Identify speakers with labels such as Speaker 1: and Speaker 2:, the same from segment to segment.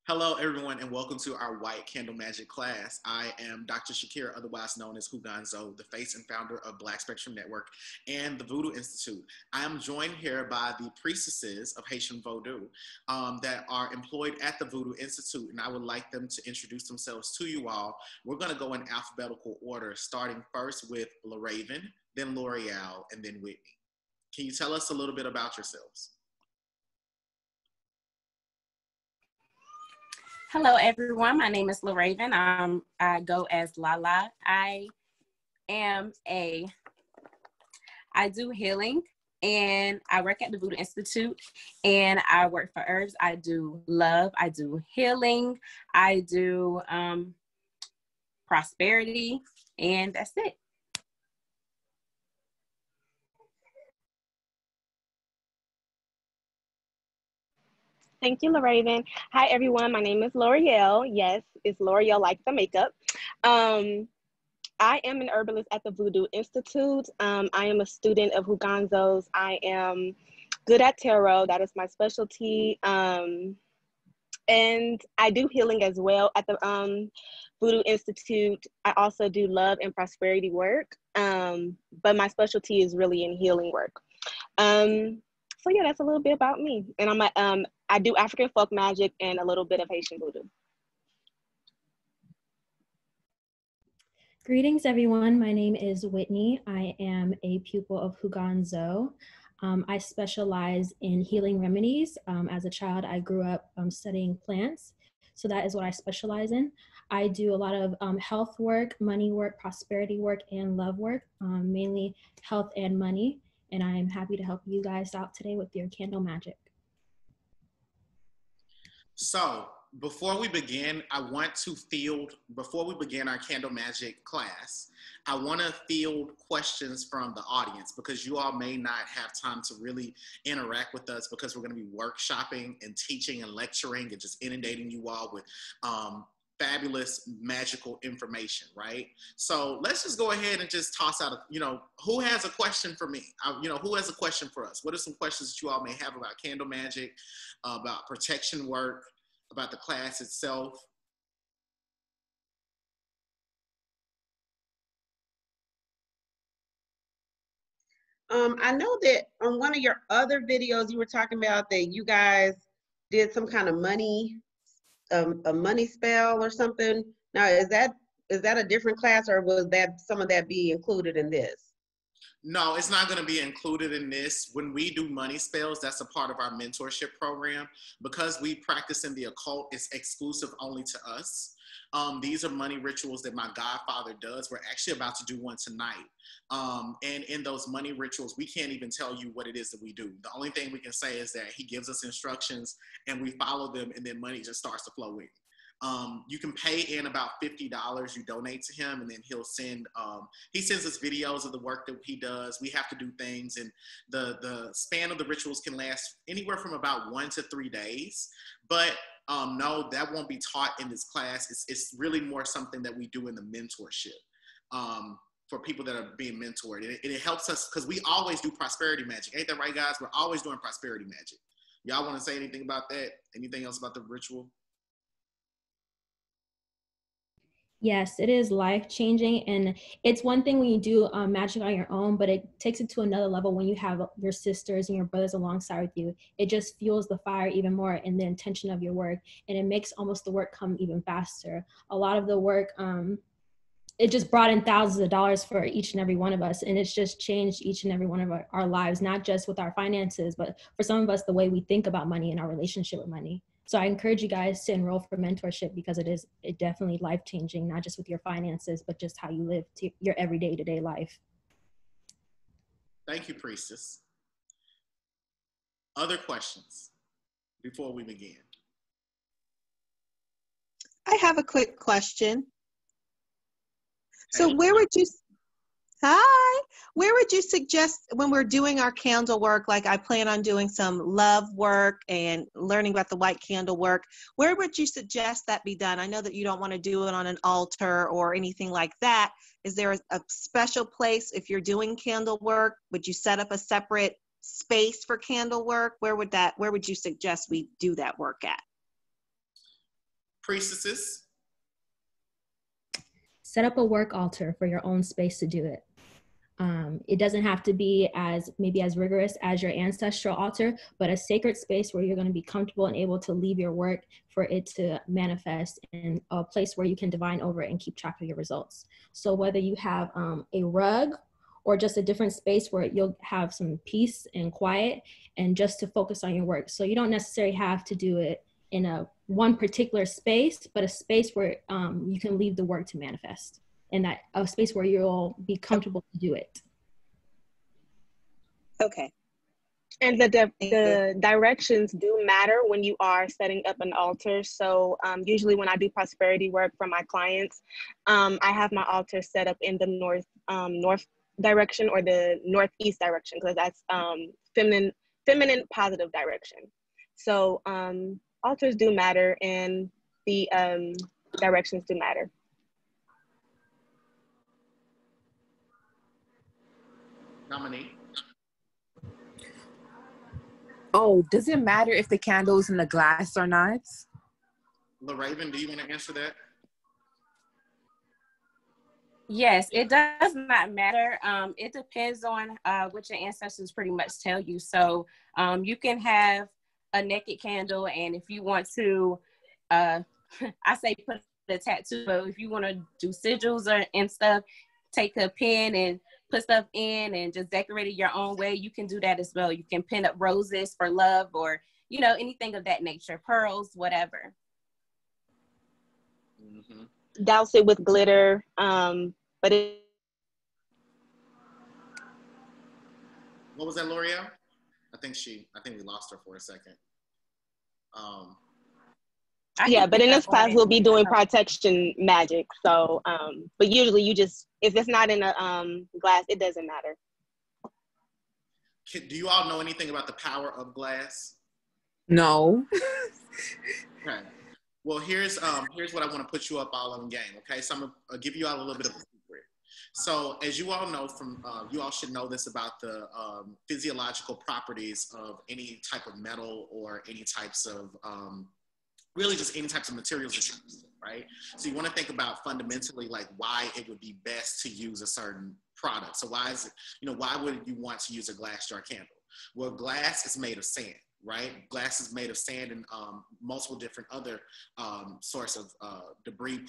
Speaker 1: Hello, everyone, and welcome to our White Candle Magic class. I am Dr. Shakira, otherwise known as Huganzo, the face and founder of Black Spectrum Network and the Voodoo Institute. I am joined here by the priestesses of Haitian Vodou that are employed at the Voodoo Institute, and I would like them to introduce themselves to you all. We're going to go in alphabetical order, starting first with LaRaven, then L'Oreal, and then Whitney. Can you tell us a little bit about yourselves?
Speaker 2: Hello, everyone. My name is LaRaven. I go as Lala. I do healing, and I work at the Voodoo Institute, and I work for herbs. I do love. I do healing. I do prosperity, and that's it.
Speaker 3: Thank you, LaRaven. Hi, everyone. My name is L'Oreal. Yes, it's L'Oreal like the makeup. I am an herbalist at the Voodoo Institute. I am a student of Huganzo's. I am good at tarot. That is my specialty. And I do healing as well at the Voodoo Institute. I also do love and prosperity work. But my specialty is really in healing work. So yeah, that's a little bit about me. And I do African folk magic and a little bit of Haitian voodoo.
Speaker 4: Greetings, everyone. My name is Whitney. I am a pupil of Huganzo. I specialize in healing remedies. As a child, I grew up studying plants, so that is what I specialize in. I do a lot of health work, money work, prosperity work, and love work, mainly health and money. And I'm happy to help you guys out today with your candle magic.
Speaker 1: So before we begin, before we begin our candle magic class, I want to field questions from the audience because you all may not have time to really interact with us because we're going to be workshopping and teaching and lecturing and just inundating you all with fabulous magical information, right? So let's just go ahead and just toss out, who has a question for me? Who has a question for us? What are some questions that you all may have about candle magic, about protection work, about the class itself?
Speaker 5: I know that on one of your other videos, you were talking about that you guys did some kind of money, a money spell or something. Now, is that a different class, or was that some of that be included in this?
Speaker 1: No, it's not going to be included in this. When we do money spells, that's a part of our mentorship program. Because we practice in the occult, it's exclusive only to us. These are money rituals that my godfather does. We're actually about to do one tonight. And in those money rituals, we can't even tell you what it is that we do. The only thing we can say is that he gives us instructions and we follow them, and then money just starts to flow in. You can pay in about $50. You donate to him, and then he'll he sends us videos of the work that he does. We have to do things, and the span of the rituals can last anywhere from about 1 to 3 days. But no, that won't be taught in this class. It's really more something that we do in the mentorship for people that are being mentored. And it helps us because we always do prosperity magic. Ain't that right, guys? We're always doing prosperity magic. Y'all want to say anything about that? Anything else about the ritual?
Speaker 4: Yes, it is life-changing, and it's one thing when you do magic on your own, but it takes it to another level when you have your sisters and your brothers alongside with you. It just fuels the fire even more in the intention of your work, and it makes almost the work come even faster. A lot of the work, it just brought in thousands of dollars for each and every one of us, and it's just changed each and every one of our lives, not just with our finances, but for some of us, the way we think about money and our relationship with money. So I encourage you guys to enroll for mentorship because it definitely life-changing, not just with your finances, but just how you live your everyday to-day life.
Speaker 1: Thank you, Priestess. Other questions before we begin?
Speaker 6: I have a quick question.
Speaker 1: Hey.
Speaker 6: So where would you suggest when we're doing our candle work, like I plan on doing some love work and learning about the white candle work, where would you suggest that be done? I know that you don't want to do it on an altar or anything like that. Is there a special place if you're doing candle work? Would you set up a separate space for candle work? Where would you suggest we do that work at?
Speaker 1: Priestesses?
Speaker 4: Set up a work altar for your own space to do it. It doesn't have to be as rigorous as your ancestral altar, but a sacred space where you're going to be comfortable and able to leave your work for it to manifest, in a place where you can divine over it and keep track of your results. So whether you have a rug or just a different space where you'll have some peace and quiet and just to focus on your work. So you don't necessarily have to do it in one particular space, but a space where you can leave the work to manifest, and that a space where you'll be comfortable to do it.
Speaker 3: Okay. And the directions do matter when you are setting up an altar. So usually when I do prosperity work for my clients, I have my altar set up in the north direction or the northeast direction, because that's feminine positive direction. So altars do matter, and the directions do matter.
Speaker 1: Dominique?
Speaker 7: Oh, does it matter if the candle's in the glass or not?
Speaker 1: LaRaven, do you want to answer that?
Speaker 2: Yes, it does not matter. It depends on what your ancestors pretty much tell you. So you can have a naked candle, and if you want to, I say put a tattoo, but if you want to do sigils and stuff, take a pen and put stuff in and just decorate it your own way, you can do that as well. You can pin up roses for love, or, you know, anything of that nature, pearls, whatever.
Speaker 1: Mm-hmm.
Speaker 3: Douse it with glitter, but it.
Speaker 1: What was that, L'Oreal? I think we lost her for a second.
Speaker 3: Yeah, but in this class we'll be doing protection magic. So, but usually if it's not in a glass, it doesn't matter.
Speaker 1: Do you all know anything about the power of glass?
Speaker 7: No.
Speaker 1: Okay. Well, here's what I want to put you up all on game. Okay, so I'm gonna give you all a little bit of a secret. So, as you all know you all should know this about the physiological properties of any type of metal or any types of really just any types of materials that you use, right? So you want to think about fundamentally like why it would be best to use a certain product. So why would you want to use a glass jar candle? Well, glass is made of sand, right? Glass is made of sand and multiple different other sorts of debris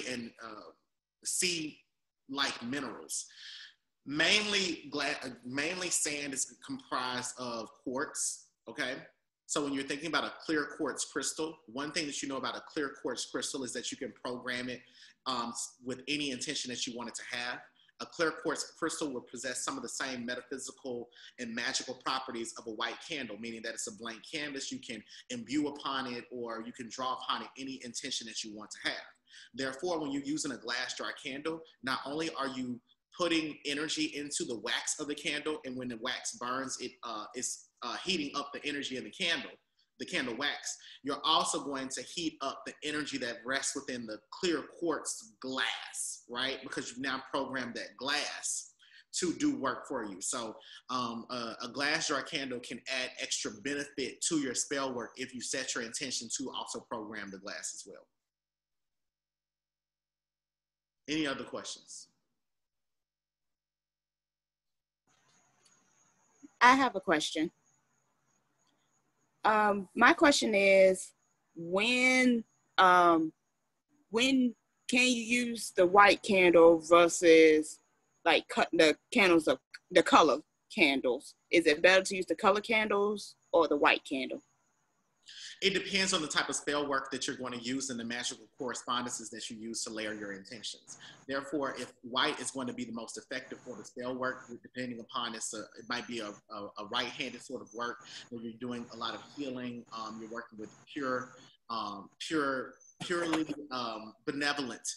Speaker 1: and sea-like minerals. Mainly sand is comprised of quartz, okay? So when you're thinking about a clear quartz crystal, one thing that you know about a clear quartz crystal is that you can program it with any intention that you want it to have. A clear quartz crystal will possess some of the same metaphysical and magical properties of a white candle, meaning that it's a blank canvas. You can imbue upon it, or you can draw upon it any intention that you want to have. Therefore, when you're using a glass jar candle, not only are you putting energy into the wax of the candle, and when the wax burns, it is heating up the energy in the candle wax, you're also going to heat up the energy that rests within the clear quartz glass, right? Because you've now programmed that glass to do work for you. So a glass jar candle can add extra benefit to your spell work if you set your intention to also program the glass as well. Any other questions?
Speaker 8: I have a question. My question is, when can you use the white candle versus like cut the candles of the color candles? Is it better to use the color candles or the white candle?
Speaker 1: It depends on the type of spell work that you're going to use and the magical correspondences that you use to layer your intentions. Therefore, if white is going to be the most effective for the spell work, depending upon it might be a right-handed sort of work where you're doing a lot of healing. You're working with purely benevolent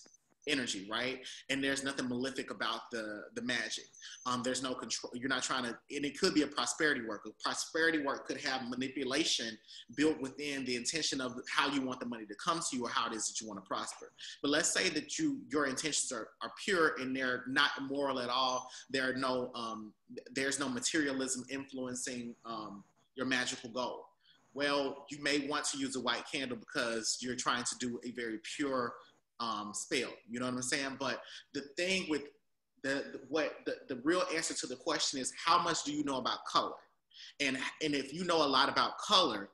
Speaker 1: energy, right? And there's nothing malefic about the magic. There's no control. You're not trying to, and it could be a prosperity work. A prosperity work could have manipulation built within the intention of how you want the money to come to you or how it is that you want to prosper. But let's say that your intentions are pure and they're not immoral at all. There's no materialism influencing your magical goal. well, you may want to use a white candle because you're trying to do a very pure spell. You know what I'm saying? But the thing with the real answer to the question is, how much do you know about color? And if you know a lot about color,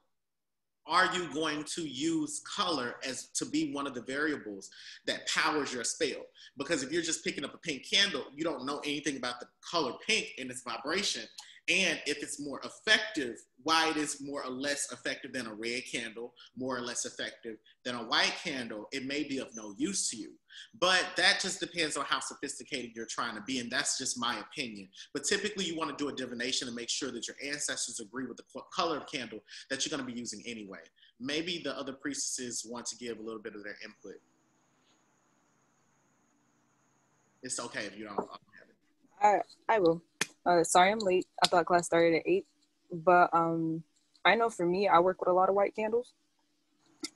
Speaker 1: are you going to use color as to be one of the variables that powers your spell? Because if you're just picking up a pink candle, you don't know anything about the color pink and its vibration. And if it's more effective, why it is more or less effective than a red candle, more or less effective than a white candle, it may be of no use to you. But that just depends on how sophisticated you're trying to be, and that's just my opinion. But typically you want to do a divination and make sure that your ancestors agree with the color of candle that you're going to be using anyway. Maybe the other priestesses want to give a little bit of their input. It's okay if you don't have it.
Speaker 9: I will. Sorry I'm late. I thought class started at 8. But I know for me, I work with a lot of white candles.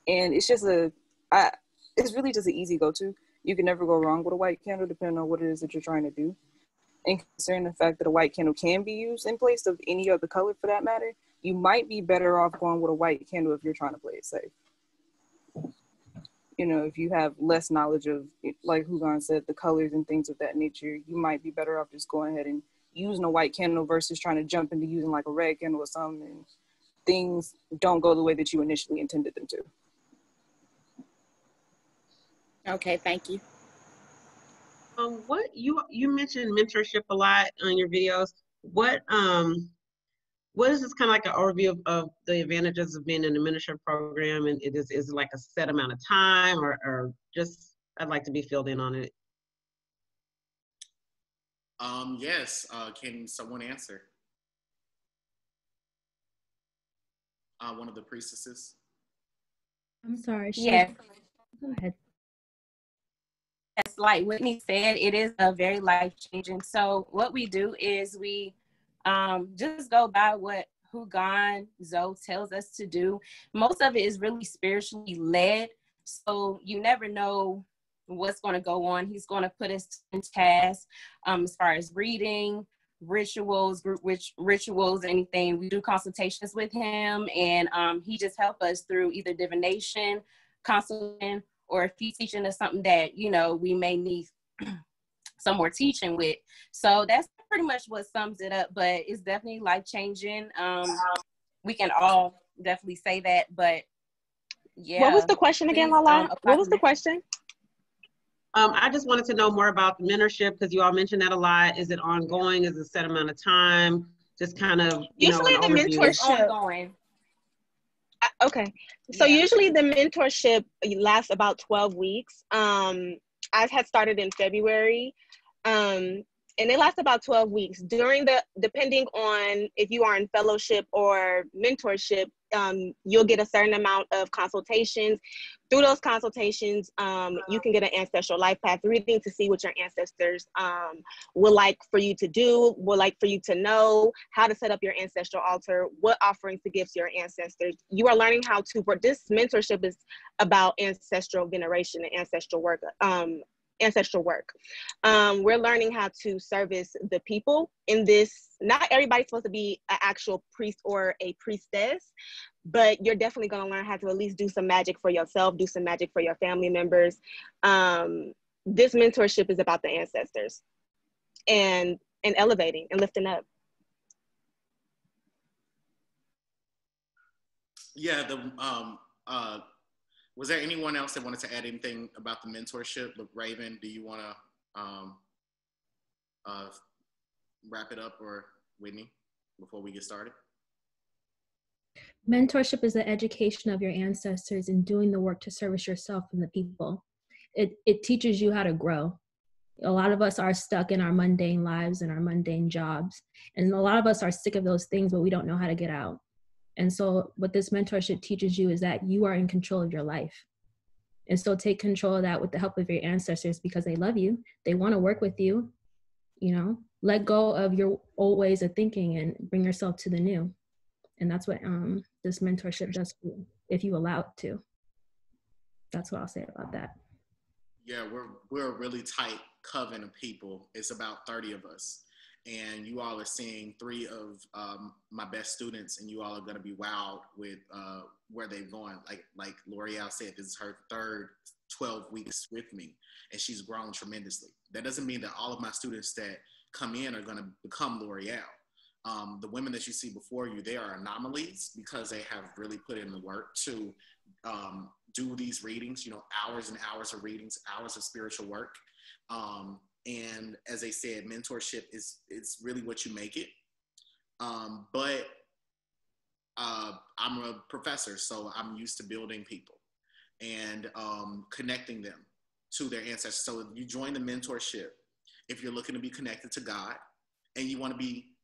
Speaker 9: And it's just it's really just an easy go-to. You can never go wrong with a white candle depending on what it is that you're trying to do. And considering the fact that a white candle can be used in place of any other color for that matter, you might be better off going with a white candle if you're trying to play it safe. You know, if you have less knowledge of, like Hugon said, the colors and things of that nature, you might be better off just going ahead and using a white candle versus trying to jump into using like a red candle or something, and things don't go the way that you initially intended them to.
Speaker 8: Okay, thank you.
Speaker 5: What you mentioned mentorship a lot on your videos. What is this kind of like an overview of the advantages of being in the mentorship program? And is it like a set amount of time, or just, I'd like to be filled in on it.
Speaker 1: Yes, can someone answer? One of the priestesses.
Speaker 4: I'm sorry.
Speaker 2: Yes.
Speaker 4: Go ahead.
Speaker 2: Yes, like Whitney said, it is a very life-changing. So what we do is we just go by what Hugon Zoe tells us to do. Most of it is really spiritually led. So you never know what's going to go on. He's going to put us in tasks as far as reading, rituals, group rituals, anything. We do consultations with him, and he just helps us through either divination, consultation, or if he's teaching us something that, you know, we may need some more teaching with. So that's pretty much what sums it up, but it's definitely life-changing. We can all definitely say that, but yeah.
Speaker 3: What was the question again, Lala? What was the question?
Speaker 5: I just wanted to know more about the mentorship, because you all mentioned that a lot. Is it ongoing? Is it a set amount of time? Just kind of,
Speaker 3: usually the mentorship
Speaker 2: ongoing.
Speaker 3: Okay, so usually the mentorship lasts about 12 weeks. I had started in February, and it lasts about 12 weeks. Depending on if you are in fellowship or mentorship, you'll get a certain amount of consultations. Through those consultations, you can get an ancestral life path reading to see what your ancestors would like for you to do, would like for you to know, how to set up your ancestral altar, what offerings to give to your ancestors. You are learning how to, this mentorship is about ancestral veneration and ancestral work. We're learning how to service the people in this. Not everybody's supposed to be an actual priest or a priestess, but you're definitely going to learn how to at least do some magic for yourself, do some magic for your family members. This mentorship is about the ancestors and elevating and lifting up.
Speaker 1: Yeah, was there anyone else that wanted to add anything about the mentorship? LaRaven, do you want to wrap it up, or Whitney, before we get started?
Speaker 4: Mentorship is the education of your ancestors and doing the work to service yourself and the people. It teaches you how to grow. A lot of us are stuck in our mundane lives and our mundane jobs. And a lot of us are sick of those things, but we don't know how to get out. And so what this mentorship teaches you is that you are in control of your life. And so take control of that with the help of your ancestors, because they love you. They want to work with you. You know, let go of your old ways of thinking and bring yourself to the new. And that's what this mentorship does for you, if you allow it to. That's what I'll say about that.
Speaker 1: Yeah, we're a really tight coven of people. It's about 30 of us. And you all are seeing 3 of my best students, and you all are going to be wowed with where they've gone. Like L'Oreal said, this is her 3rd 12 weeks with me, and she's grown tremendously. That doesn't mean that all of my students that come in are going to become L'Oreal. The women that you see before you, they are anomalies because they have really put in the work to do these readings, hours and hours of readings, hours of spiritual work. And as they said, mentorship is really what you make it. But I'm a professor, so I'm used to building people and connecting them to their ancestors. So you join the mentorship if you're looking to be connected to God, and you want to be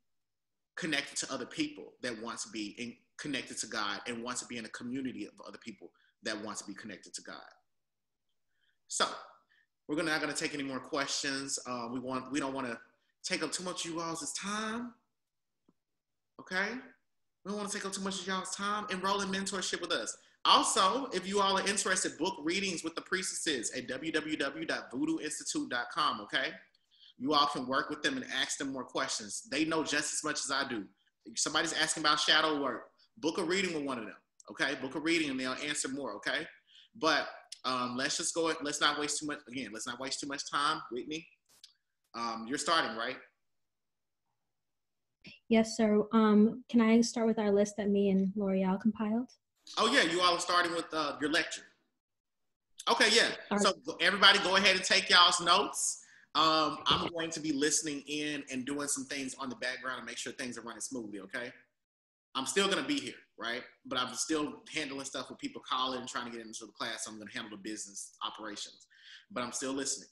Speaker 1: connected to other people that want to be connected to God and want to be in a community of other people that want to be connected to God. So we're not going to take any more questions. We don't want to take up too much of you all's time. Okay? We don't want to take up too much of y'all's time. Enroll in mentorship with us. Also, if you all are interested, book readings with the priestesses at www.voodooinstitute.com, okay? You all can work with them and ask them more questions. They know just as much as I do. If somebody's asking about shadow work, book a reading with one of them, okay? Book a reading and they'll answer more, okay? But let's just go, let's not waste too much, again, let's not waste too much time. Whitney, you're starting, right?
Speaker 4: Yes, sir. Can I start with our list that me and L'Oreal compiled?
Speaker 1: Oh yeah, you all are starting with your lecture. Okay, yeah. So everybody go ahead and take y'all's notes. I'm going to be listening in and doing some things on the background to make sure things are running smoothly, okay? I'm still gonna be here, right? But I'm still handling stuff with people calling and trying to get into the class. So I'm gonna handle the business operations, but I'm still listening.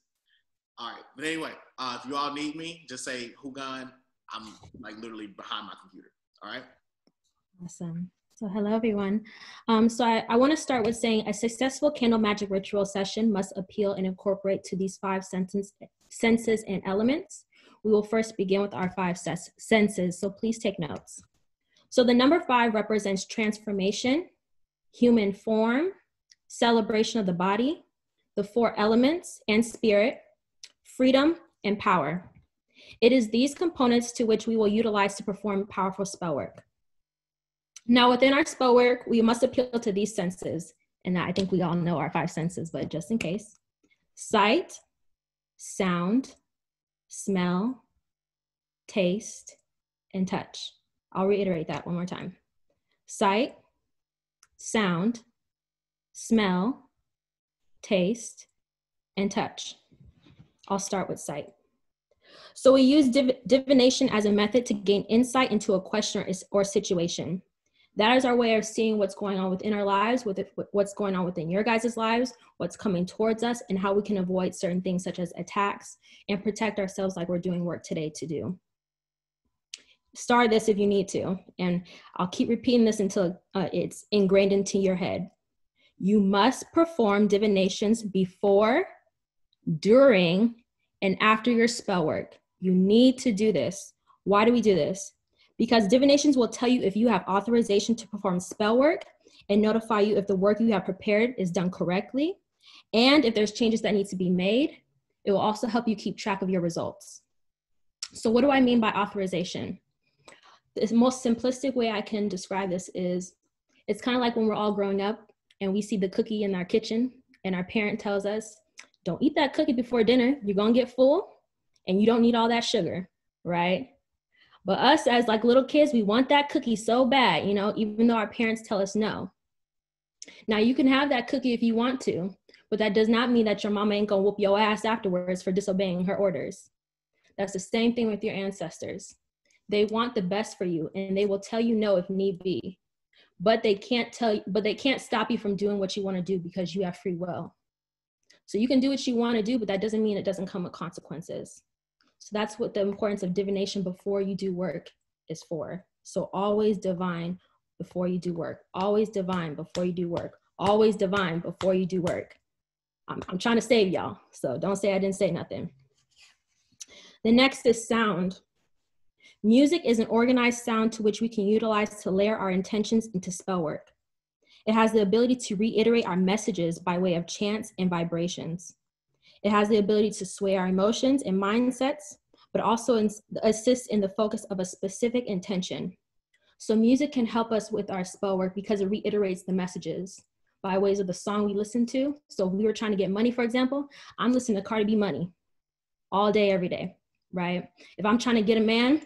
Speaker 1: All right, but anyway, if you all need me, just say Hugan. I'm like literally behind my computer, all right?
Speaker 4: Awesome. So hello, everyone. So I want to start with saying a successful candle magic ritual session must appeal and incorporate to these 5 senses and elements. We will first begin with our 5 senses, so please take notes. So the number 5 represents transformation, human form, celebration of the body, the 4 elements and spirit, freedom, and power. It is these components to which we will utilize to perform powerful spell work. Now, within our spell work, we must appeal to these senses, and I think we all know our 5 senses, but just in case: sight, sound, smell, taste, and touch. I'll reiterate that one more time. Sight, sound, smell, taste, and touch. I'll start with sight. So we use divination as a method to gain insight into a question or situation. That is our way of seeing what's going on within our lives, what's going on within your guys' lives, what's coming towards us, and how we can avoid certain things such as attacks and protect ourselves like we're doing work today to do. Start this if you need to, and I'll keep repeating this until it's ingrained into your head. You must perform divinations before, during, and after your spell work. You need to do this. Why do we do this? Because divinations will tell you if you have authorization to perform spell work and notify you if the work you have prepared is done correctly. And if there's changes that need to be made, it will also help you keep track of your results. So what do I mean by authorization? The most simplistic way I can describe this is, it's kind of like when we're all growing up and we see the cookie in our kitchen and our parent tells us, don't eat that cookie before dinner, you're gonna get full and you don't need all that sugar, right? But us as like little kids, we want that cookie so bad, even though our parents tell us no. Now you can have that cookie if you want to, but that does not mean that your mama ain't gonna whoop your ass afterwards for disobeying her orders. That's the same thing with your ancestors. They want the best for you and they will tell you no if need be, but they can't stop you from doing what you wanna do because you have free will. So you can do what you wanna do, but that doesn't mean it doesn't come with consequences. So that's what the importance of divination before you do work is for. So always divine before you do work. Always divine before you do work. Always divine before you do work. I'm trying to save y'all, so don't say I didn't say nothing. The next is sound. Music is an organized sound to which we can utilize to layer our intentions into spell work. It has the ability to reiterate our messages by way of chants and vibrations. It has the ability to sway our emotions and mindsets but also assists in the focus of a specific intention. So music can help us with our spell work because it reiterates the messages by ways of the song we listen to. So if we were trying to get money, for example, I'm listening to Cardi B Money all day, every day, right? If I'm trying to get a man,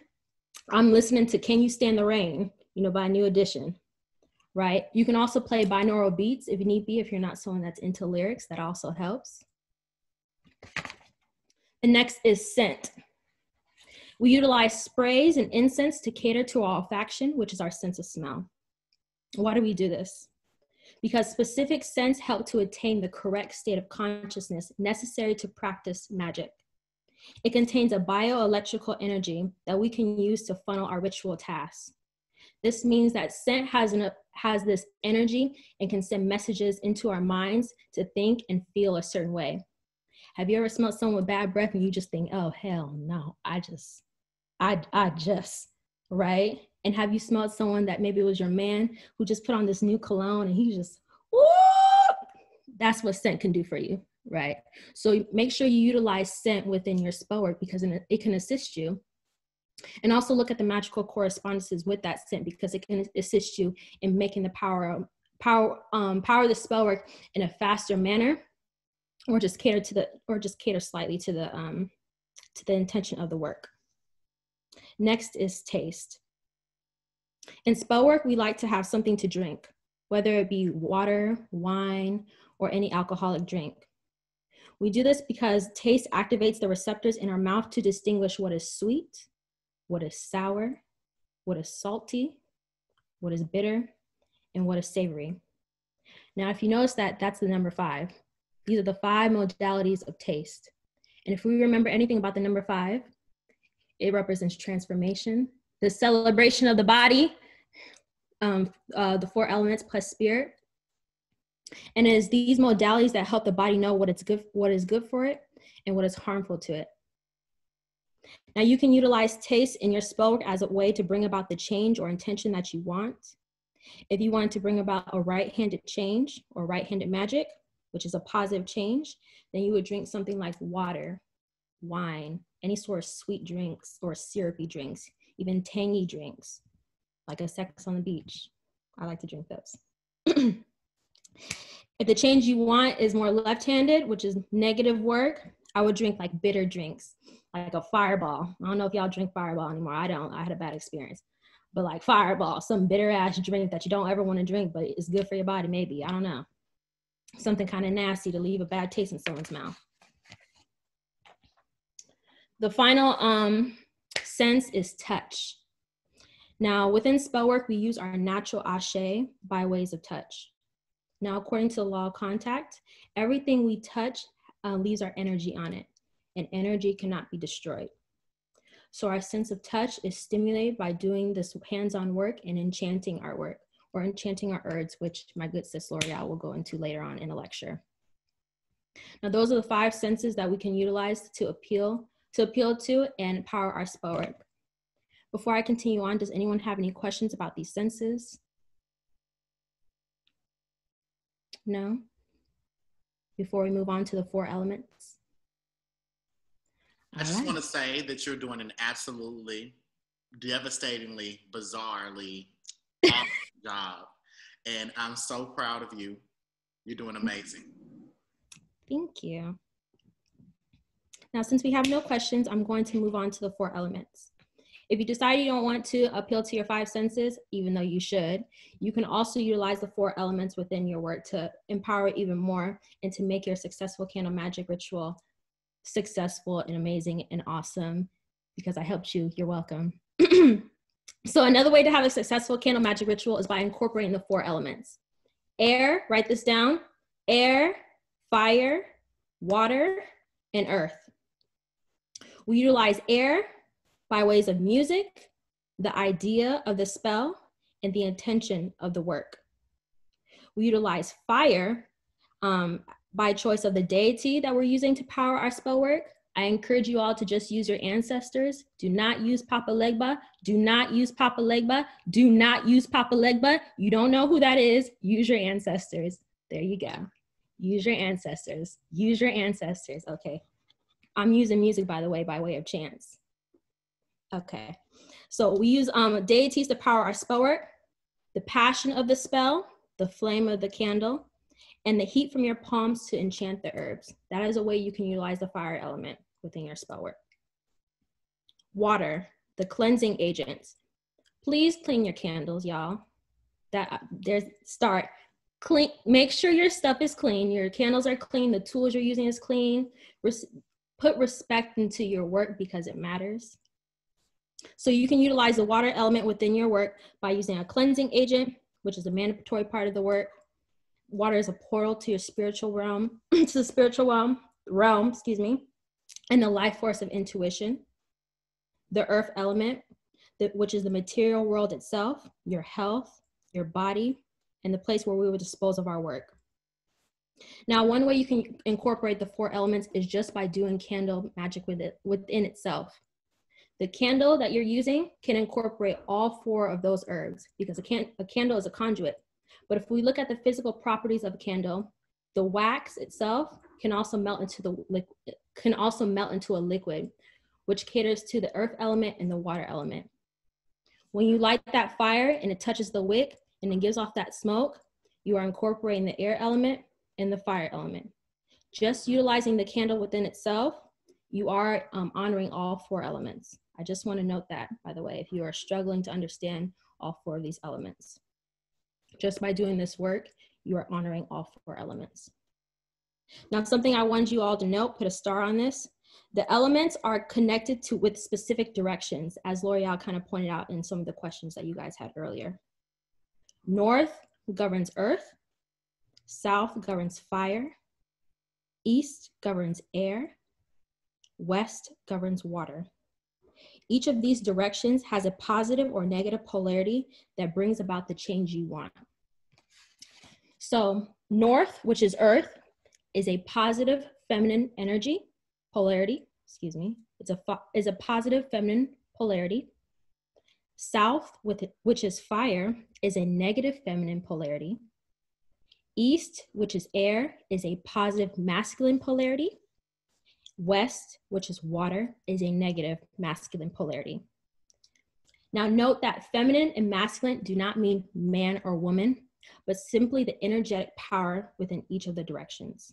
Speaker 4: I'm listening to Can You Stand the Rain, you know, by New Edition, right? You can also play binaural beats if you need be, if you're not someone that's into lyrics, that also helps. The next is scent. We utilize sprays and incense to cater to our olfaction, which is our sense of smell. Why do we do this? Because specific scents help to attain the correct state of consciousness necessary to practice magic. It contains a bioelectrical energy that we can use to funnel our ritual tasks. This means that scent has this energy and can send messages into our minds to think and feel a certain way. Have you ever smelled someone with bad breath and you just think, oh, hell no, I just, right? And have you smelled someone that maybe it was your man who just put on this new cologne and he just, whoop? That's what scent can do for you, right? So make sure you utilize scent within your spell work because it can assist you. And also look at the magical correspondences with that scent because it can assist you in making the power the spell work in a faster manner, or just cater slightly to the intention of the work. Next is taste. In spell work, we like to have something to drink, whether it be water, wine, or any alcoholic drink. We do this because taste activates the receptors in our mouth to distinguish what is sweet, what is sour, what is salty, what is bitter, and what is savory. Now, if you notice that, that's the number 5. These are the 5 modalities of taste. And if we remember anything about the number 5, it represents transformation, the celebration of the body, the 4 elements plus spirit. And it is these modalities that help the body know what is good for it and what is harmful to it. Now you can utilize taste in your spell work as a way to bring about the change or intention that you want. If you want to bring about a right-handed change or right-handed magic, which is a positive change, then you would drink something like water, wine, any sort of sweet drinks or syrupy drinks, even tangy drinks, like a Sex on the Beach. I like to drink those. If the change you want is more left-handed, which is negative work, I would drink like bitter drinks, like a Fireball. I don't know if y'all drink Fireball anymore. I don't. I had a bad experience. But like Fireball, some bitter-ass drink that you don't ever want to drink, but it's good for your body, maybe. I don't know. Something kind of nasty to leave a bad taste in someone's mouth. The final sense is touch. Now, within spell work, we use our natural ashe by ways of touch. Now, according to the law of contact, everything we touch leaves our energy on it, and energy cannot be destroyed. So our sense of touch is stimulated by doing this hands-on work and enchanting our work, or enchanting our herbs, which my good sis L'Oreal will go into later on in a lecture. Now, those are the 5 senses that we can utilize to appeal to and power our spell work. Before I continue on, does anyone have any questions about these senses? No? Before we move on to the 4 elements?
Speaker 1: I just want to say that you're doing an absolutely devastatingly, bizarrely awesome job. And I'm so proud of you. You're doing amazing.
Speaker 4: Thank you. Now, since we have no questions, I'm going to move on to the 4 elements. If you decide you don't want to appeal to your 5 senses, even though you should, you can also utilize the 4 elements within your work to empower it even more and to make your successful candle magic ritual successful and amazing and awesome. Because I helped you, you're welcome. So another way to have a successful candle magic ritual is by incorporating the 4 elements. Air, write this down, air, fire, water, and earth. We utilize air by ways of music, the idea of the spell, and the intention of the work. We utilize fire by choice of the deity that we're using to power our spell work. I encourage you all to just use your ancestors. Do not use Papa Legba. Do not use Papa Legba. Do not use Papa Legba. You don't know who that is. Use your ancestors. There you go. Use your ancestors. Use your ancestors. Okay. I'm using music, by the way, by way of chants. Okay. So we use deities to power our spell work, the passion of the spell, the flame of the candle, and the heat from your palms to enchant the herbs. That is a way you can utilize the fire element within your spell work. Water, the cleansing agents. Please clean your candles, y'all. Clean. Make sure your stuff is clean. Your candles are clean. The tools you're using is clean. Put respect into your work because it matters. So you can utilize the water element within your work by using a cleansing agent, which is a mandatory part of the work. Water is a portal to your spiritual realm, to the spiritual realm, and the life force of intuition. The earth element, which is the material world itself, your health, your body, and the place where we will dispose of our work. Now, one way you can incorporate the 4 elements is just by doing candle magic within itself. The candle that you're using can incorporate all 4 of those herbs because a candle is a conduit. But if we look at the physical properties of a candle, the wax itself can also melt into a liquid, which caters to the earth element and the water element. When you light that fire and it touches the wick and it gives off that smoke, you are incorporating the air element and the fire element. Just utilizing the candle within itself, you are honoring all 4 elements. I just want to note that, by the way, if you are struggling to understand all 4 of these elements. Just by doing this work, you are honoring all 4 elements. Now, something I wanted you all to note, put a star on this. The elements are connected with specific directions, as L'Oreal kind of pointed out in some of the questions that you guys had earlier. North governs earth, south governs fire, east governs air, west governs water. Each of these directions has a positive or negative polarity that brings about the change you want. So north, which is earth, is a positive feminine energy polarity, is a positive feminine polarity. South, which is fire, is a negative feminine polarity. East, which is air, is a positive masculine polarity. West, which is water, is a negative masculine polarity. Now note that feminine and masculine do not mean man or woman, but simply the energetic power within each of the directions.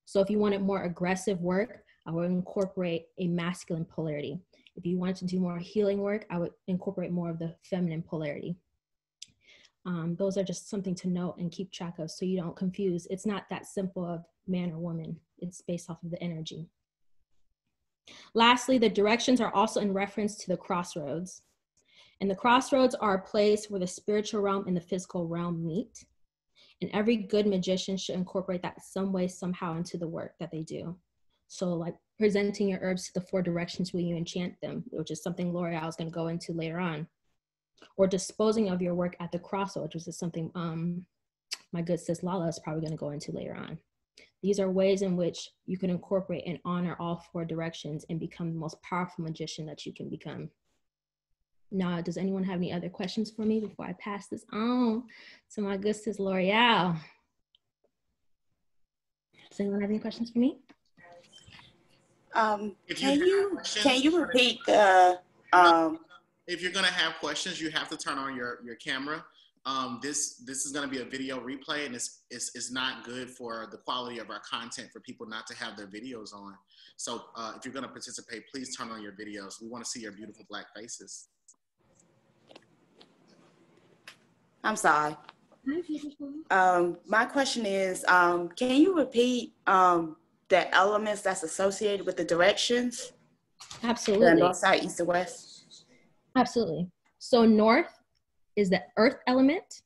Speaker 4: So if you wanted more aggressive work, I would incorporate a masculine polarity. If you wanted to do more healing work, I would incorporate more of the feminine polarity. Those are just something to note and keep track of so you don't confuse. It's not that simple of man or woman. It's based off of the energy. Lastly, the directions are also in reference to the crossroads. And the crossroads are a place where the spiritual realm and the physical realm meet. And every good magician should incorporate that some way, somehow into the work that they do. So like presenting your herbs to the 4 directions where you enchant them, which is something L'Oreal is going to go into later on. Or disposing of your work at the crossroads, which is something my good sis Lala is probably going to go into later on. These are ways in which you can incorporate and honor all 4 directions and become the most powerful magician that you can become. Now, does anyone have any other questions for me before I pass this on to my good sis L'Oreal? Does anyone have any questions for me?
Speaker 8: Can you repeat the
Speaker 1: if you're gonna have questions, you have to turn on your camera. This is gonna be a video replay, and it's not good for the quality of our content for people not to have their videos on. So if you're gonna participate, please turn on your videos. We want to see your beautiful Black faces.
Speaker 8: I'm sorry. My question is, can you repeat the elements that's associated with the directions?
Speaker 4: Absolutely.
Speaker 8: The north, south, east, and west?
Speaker 4: Absolutely. So north is the earth element.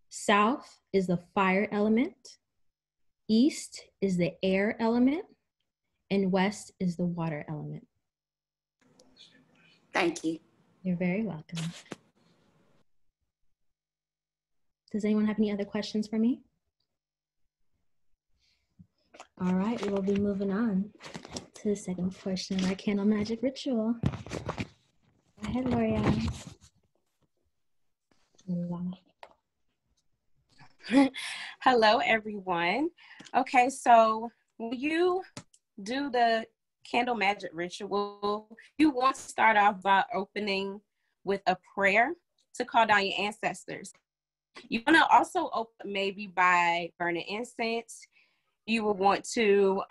Speaker 4: South is the fire element. East is the air element. And west is the water element.
Speaker 8: Thank you.
Speaker 4: You're very welcome. Does anyone have any other questions for me? All right, we'll be moving on to the second portion of our candle magic ritual. Go ahead, L'Oreal.
Speaker 2: Hello, everyone. Okay, so when you do the candle magic ritual, you want to start off by opening with a prayer to call down your ancestors. You want to also open maybe by burning incense. You will want to,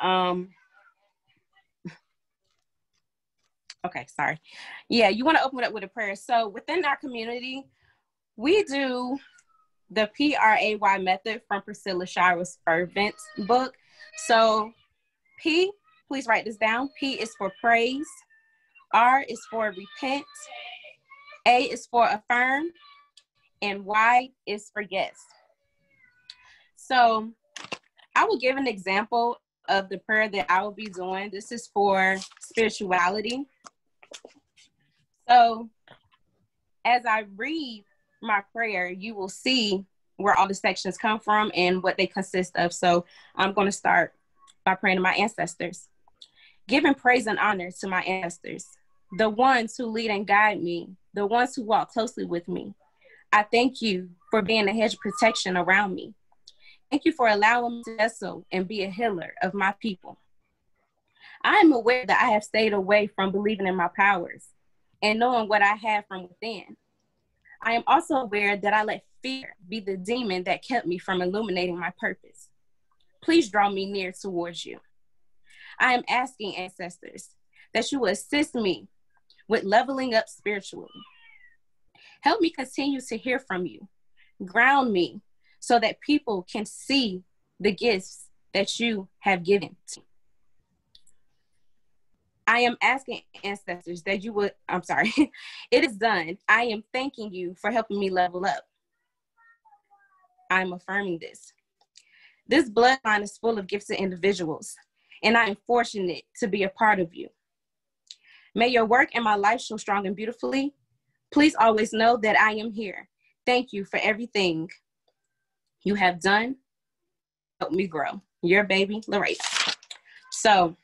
Speaker 2: okay, sorry. Yeah, you want to open it up with a prayer. So within our community, we do the PRAY method from Priscilla Shire's Fervent book. So P, please write this down. P is for praise. R is for repent. A is for affirm. And Y is for yes. So I will give an example of the prayer that I will be doing. This is for spirituality. So as I read my prayer, you will see where all the sections come from and what they consist of. So I'm going to start by praying to my ancestors. Giving praise and honor to my ancestors, the ones who lead and guide me, the ones who walk closely with me. I thank you for being a hedge of protection around me. Thank you for allowing me to vessel and be a healer of my people. I am aware that I have stayed away from believing in my powers and knowing what I have from within. I am also aware that I let fear be the demon that kept me from illuminating my purpose. Please draw me near towards you. I am asking ancestors that you will assist me with leveling up spiritually. Help me continue to hear from you. Ground me so that people can see the gifts that you have given to me. I am asking ancestors that you would, I'm sorry, it is done. I am thanking you for helping me level up. I'm affirming this. This bloodline is full of gifted individuals, and I am fortunate to be a part of you. May your work in my life show strong and beautifully. Please always know that I am here. Thank you for everything you have done. Help me grow. Your baby, LaRaven. So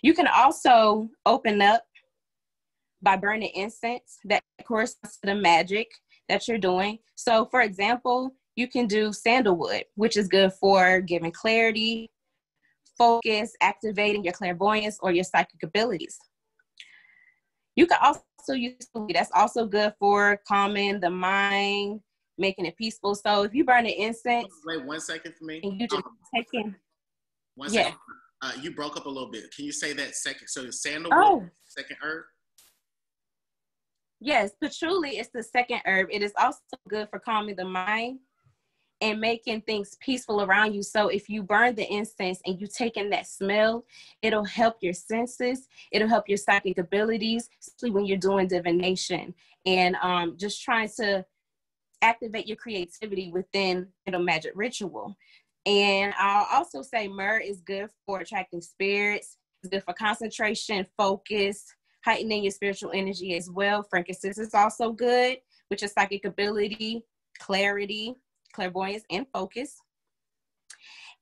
Speaker 2: you can also open up by burning incense that corresponds to the magic that you're doing. So for example, you can do sandalwood, which is good for giving clarity, focus, activating your clairvoyance or your psychic abilities. You can also use food. That's also good for calming the mind, making it peaceful. So if you burn an incense,
Speaker 1: wait 1 second for me.
Speaker 2: And you just take in.
Speaker 1: 1 second. You broke up a little bit. Can you say that second? So the sandalwood, second herb?
Speaker 2: Yes, patchouli is the second herb. It is also good for calming the mind and making things peaceful around you. So if you burn the incense and you take in that smell, it'll help your senses. It'll help your psychic abilities, especially when you're doing divination and just trying to activate your creativity within a magic ritual. And I'll also say myrrh is good for attracting spirits. It's good for concentration, focus, heightening your spiritual energy as well. Frankincense is also good, which is psychic ability, clarity, clairvoyance, and focus.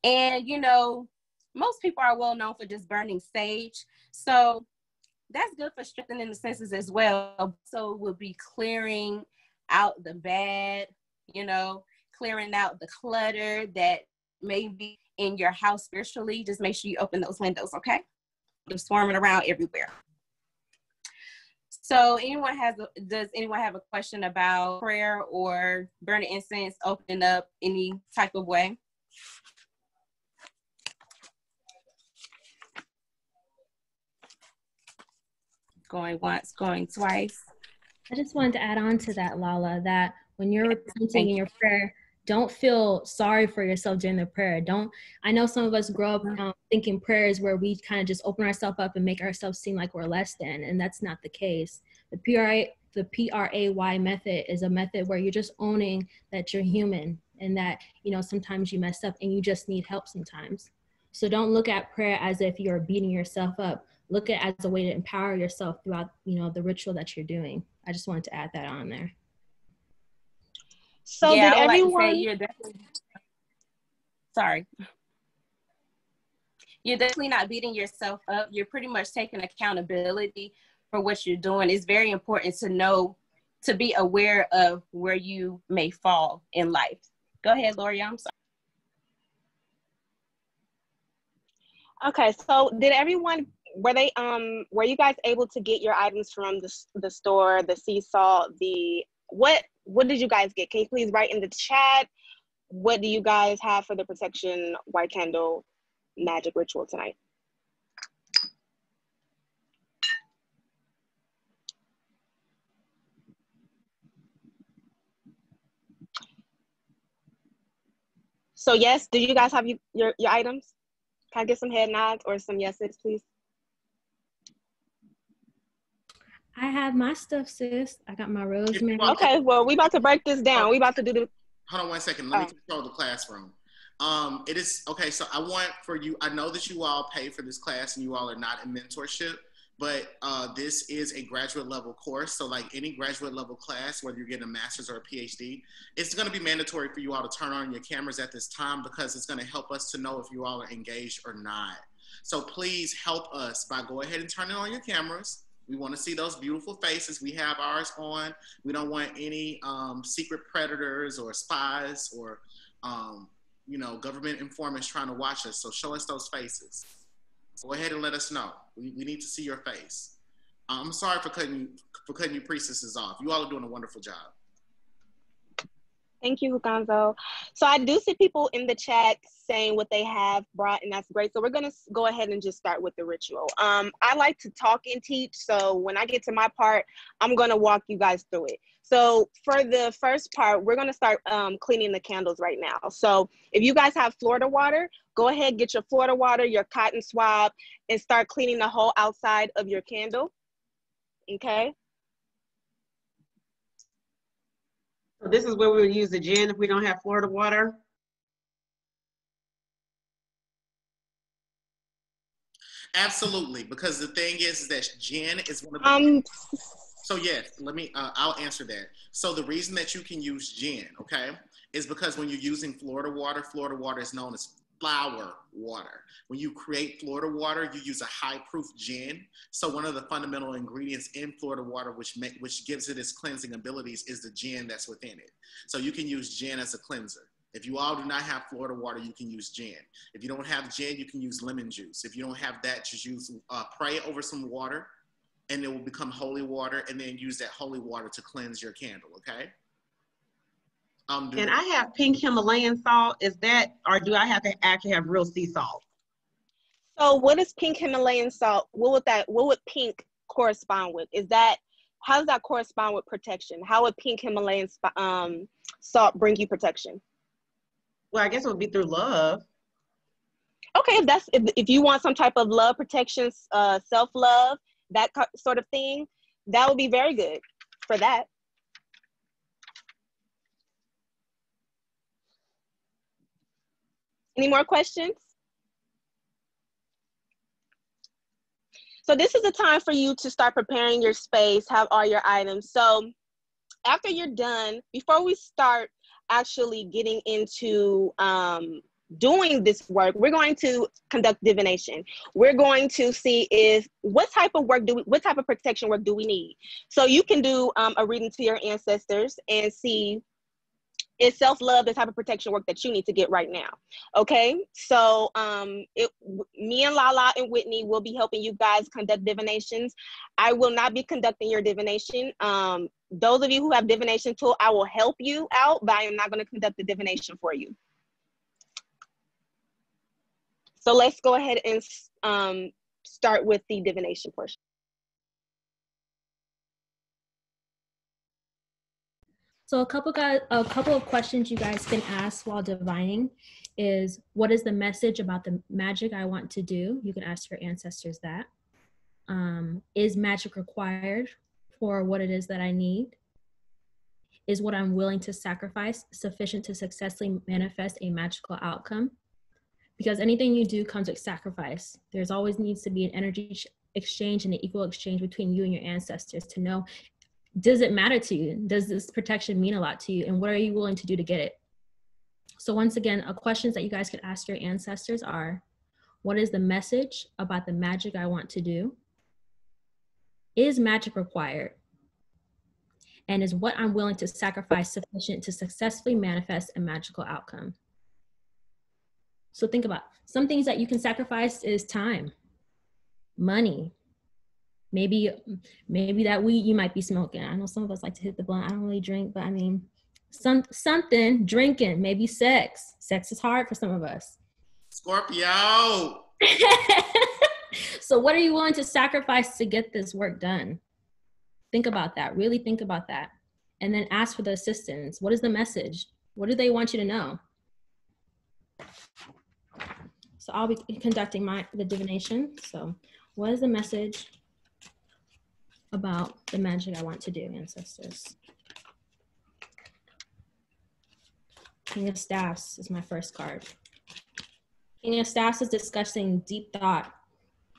Speaker 2: And, you know, most people are well known for just burning sage. So that's good for strengthening the senses as well. So we'll be clearing out the bad, you know, clearing out the clutter that may be in your house spiritually. Just make sure you open those windows, okay? They're swarming around everywhere. So does anyone have a question about prayer or burning incense, opening up any type of way? Going once, going twice.
Speaker 4: I just wanted to add on to that, Lala, that when you're repenting in your prayer, don't feel sorry for yourself during the prayer. I know some of us grow up thinking prayers where we kind of just open ourselves up and make ourselves seem like we're less than, and that's not the case. The PRAY method is a method where you're just owning that you're human and that, you know, sometimes you mess up and you just need help sometimes. So don't look at prayer as if you're beating yourself up. Look at it as a way to empower yourself throughout, you know, the ritual that you're doing. I just wanted to add that on there.
Speaker 3: So
Speaker 2: yeah,
Speaker 3: did
Speaker 2: I would
Speaker 3: everyone?
Speaker 2: like to say you're definitely. Sorry. You're definitely not beating yourself up. You're pretty much taking accountability for what you're doing. It's very important to know, to be aware of where you may fall in life. Go ahead, Lori. I'm sorry.
Speaker 3: Okay, so did everyone, were you guys able to get your items from the store, the sea salt, what did you guys get? Can you please write in the chat, what do you guys have for the protection white candle magic ritual tonight? So yes, do you guys have your items? Can I get some head nods or some yeses, please?
Speaker 4: I have my stuff, sis. I got my rosemary.
Speaker 3: Okay, well, we about to break this down. We about to do the.
Speaker 1: Hold on 1 second. Let me control the classroom. It is okay. So I want for you. I know that you all pay for this class and you all are not in mentorship, but this is a graduate level course. So like any graduate level class, whether you're getting a master's or a PhD, it's going to be mandatory for you all to turn on your cameras at this time because it's going to help us to know if you all are engaged or not. So please help us by go ahead and turning on your cameras. We want to see those beautiful faces. We have ours on. We don't want any secret predators or spies or, you know, government informants trying to watch us. So show us those faces. Go ahead and let us know. We need to see your face. I'm sorry for cutting you priestesses off. You all are doing a wonderful job.
Speaker 3: Thank you, Gonzo. So I do see people in the chat saying what they have brought, and that's great. So we're gonna go ahead and just start with the ritual. I like to talk and teach, so when I get to my part, I'm gonna walk you guys through it. So for the first part, we're gonna start cleaning the candles right now. So if you guys have Florida water, go ahead, get your Florida water, your cotton swab, and start cleaning the whole outside of your candle, okay?
Speaker 5: So this is where we would use the gin if we don't have Florida water.
Speaker 1: Absolutely, because the thing is that gin is one of the. So yes, let me. I'll answer that. So the reason that you can use gin, okay, is because when you're using Florida water is known as flower water. When you create Florida water, you use a high-proof gin. So one of the fundamental ingredients in Florida water, which gives it its cleansing abilities, is the gin that's within it. So you can use gin as a cleanser. If you all do not have Florida water, you can use gin. If you don't have gin, you can use lemon juice. If you don't have that, just use pray over some water, and it will become holy water, and then use that holy water to cleanse your candle. Okay.
Speaker 5: And I have pink Himalayan salt. Is that, or do I have to actually have real sea salt?
Speaker 3: So what is pink Himalayan salt? What would pink correspond with? How does that correspond with protection? How would pink Himalayan salt bring you protection?
Speaker 5: Well, I guess it would be through love.
Speaker 3: Okay, if you want some type of love protection, self-love, that sort of thing, that would be very good for that. Any more questions? So this is the time for you to start preparing your space, have all your items. So after you're done, before we start actually getting into doing this work, we're going to conduct divination. We're going to see what type of protection work do we need. So you can do a reading to your ancestors and see is self-love the type of protection work that you need to get right now. Okay, so me and Lala and Whitney will be helping you guys conduct divinations. I will not be conducting your divination. Those of you who have divination tool, I will help you out, but I am not going to conduct the divination for you. So let's go ahead and start with the divination portion.
Speaker 4: So a couple of questions you guys can ask while divining is, what is the message about the magic I want to do? You can ask your ancestors that. Is magic required for what it is that I need? Is what I'm willing to sacrifice sufficient to successfully manifest a magical outcome? Because anything you do comes with sacrifice. There's always needs to be an energy exchange and an equal exchange between you and your ancestors to know, does it matter to you? Does this protection mean a lot to you? And what are you willing to do to get it? So once again, questions that you guys can ask your ancestors are, what is the message about the magic I want to do? Is magic required? And is what I'm willing to sacrifice sufficient to successfully manifest a magical outcome? So think about some things that you can sacrifice is time, money, maybe that weed you might be smoking. I know some of us like to hit the blunt. I don't really drink, but I mean, something, drinking, maybe sex. Sex is hard for some of us.
Speaker 1: Scorpio.
Speaker 4: So what are you willing to sacrifice to get this work done? Think about that. Really think about that. And then ask for the assistance. What is the message? What do they want you to know? So I'll be conducting the divination. So what is the message about the magic I want to do, ancestors? King of Staffs is my first card. King of Staffs is discussing deep thought,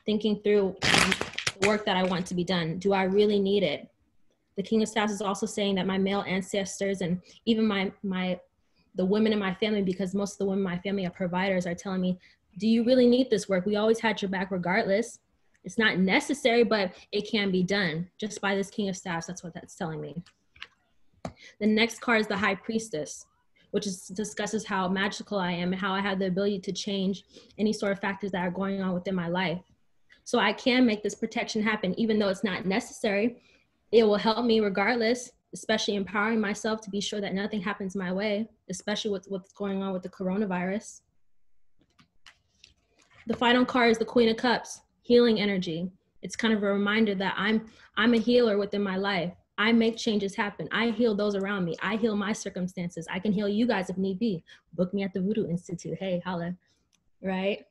Speaker 4: thinking through the work that I want to be done. Do I really need it? The King of Staffs is also saying that my male ancestors and even the women in my family, because most of the women in my family are providers, are telling me, do you really need this work? We always had your back regardless. It's not necessary, but it can be done. Just by this King of Staffs, that's what that's telling me. The next card is the High Priestess, which discusses how magical I am and how I have the ability to change any sort of factors that are going on within my life. So I can make this protection happen, even though it's not necessary. It will help me regardless, especially empowering myself to be sure that nothing happens my way, especially with what's going on with the coronavirus. The final card is the Queen of Cups, healing energy. It's kind of a reminder that I'm a healer within my life. I make changes happen. I heal those around me. I heal my circumstances. I can heal you guys if need be. Book me at the Voodoo Institute. Hey, holla, right?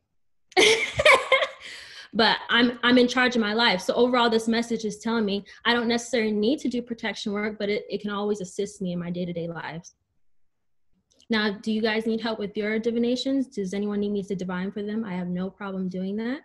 Speaker 4: But I'm in charge of my life. So overall, this message is telling me I don't necessarily need to do protection work, but it can always assist me in my day-to-day lives. Now, do you guys need help with your divinations? Does anyone need me to divine for them? I have no problem doing that.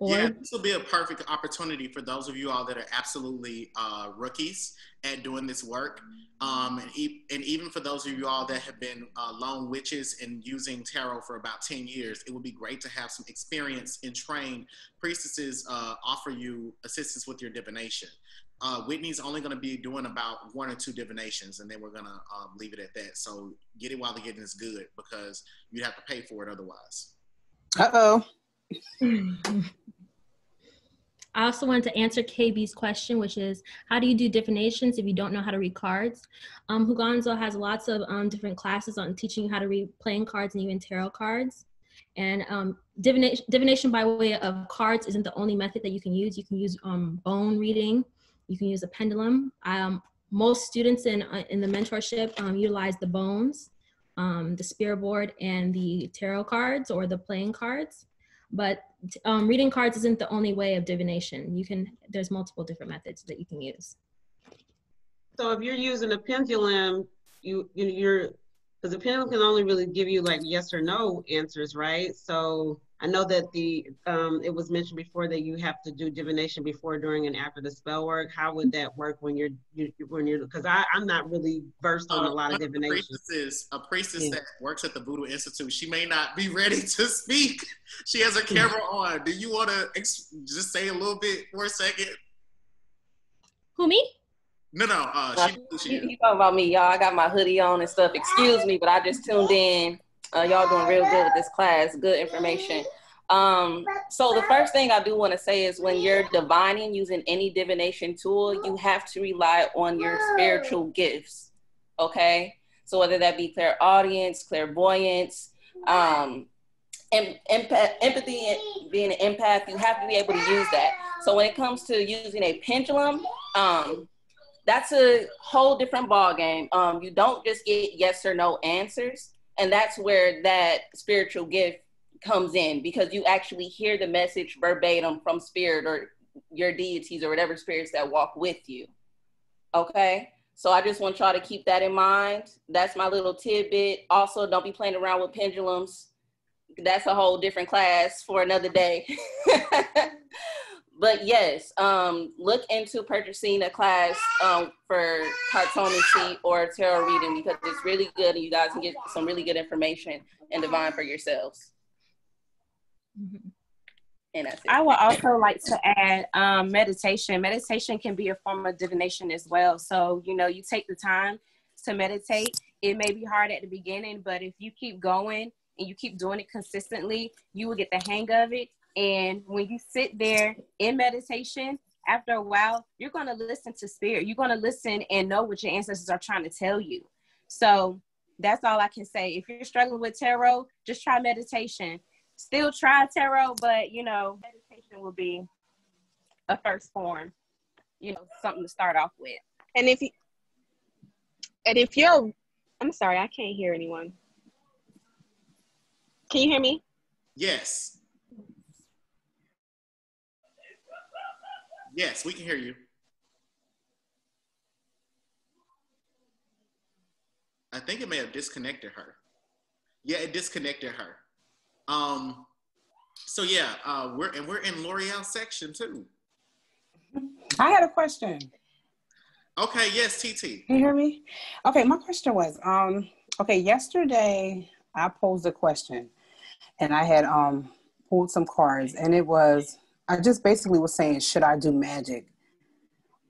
Speaker 1: Yeah, this will be a perfect opportunity for those of you all that are absolutely rookies at doing this work. And even for those of you all that have been lone witches and using tarot for about 10 years, it would be great to have some experience and trained priestesses offer you assistance with your divination. Whitney's only going to be doing about 1 or 2 divinations, and then we're going to leave it at that. So get it while the getting is good, because you'd have to pay for it otherwise.
Speaker 5: Uh-oh.
Speaker 4: I also wanted to answer KB's question, which is, how do you do divinations if you don't know how to read cards? Hugonzo has lots of different classes on teaching you how to read playing cards and even tarot cards. And divination by way of cards isn't the only method that you can use. You can use bone reading. You can use a pendulum. Most students in the mentorship utilize the bones, the spirit board, and the tarot cards or the playing cards. But reading cards isn't the only way of divination. There's multiple different methods that you can use.
Speaker 5: So if you're using a pendulum, because the pendulum can only really give you like yes or no answers, right? So I know that it was mentioned before that you have to do divination before, during, and after the spell work. How would that work when you're because I'm not really versed on a lot of divination.
Speaker 1: A priestess that works at the Voodoo Institute, she may not be ready to speak. She has her camera on. Do you want to just say a little bit for a second?
Speaker 4: Who, me?
Speaker 1: No,
Speaker 10: You talking about me, y'all. I got my hoodie on and stuff. Excuse me, but I just tuned in. Y'all doing real good with this class. Good information. So the first thing I do want to say is when you're divining using any divination tool, you have to rely on your spiritual gifts. Okay? So whether that be clairaudience, clairvoyance, empathy, and being an empath, you have to be able to use that. So when it comes to using a pendulum, that's a whole different ball game. You don't just get yes or no answers. And that's where that spiritual gift comes in, because you actually hear the message verbatim from spirit or your deities or whatever spirits that walk with you. Okay? So I just want y'all to keep that in mind. That's my little tidbit. Also, don't be playing around with pendulums. That's a whole different class for another day. But yes, look into purchasing a class for cartomancy or tarot reading, because it's really good and you guys can get some really good information and divine for yourselves.
Speaker 4: Mm-hmm.
Speaker 10: And that's it.
Speaker 2: I would also like to add meditation. Meditation can be a form of divination as well. So, you take the time to meditate. it may be hard at the beginning, but if you keep going and you keep doing it consistently, you will get the hang of it. And when you sit there in meditation, after a while, you're going to listen to spirit. You're going to listen and know what your ancestors are trying to tell you. So that's all I can say. If you're struggling with tarot, just try meditation. Still try tarot, but, you know, meditation will be a first form, you know, something to start off with.
Speaker 3: And if you're, I'm sorry, I can't hear anyone. Can you hear me?
Speaker 1: Yes. Yes, we can hear you. I think it may have disconnected her. Yeah, it disconnected her. So yeah, we're in L'Oreal's section too.
Speaker 11: I had a question.
Speaker 1: Okay, yes, TT.
Speaker 11: Can you hear me? Okay, my question was, okay, yesterday I posed a question and I had pulled some cards, and it was, I just basically was saying, should I do magic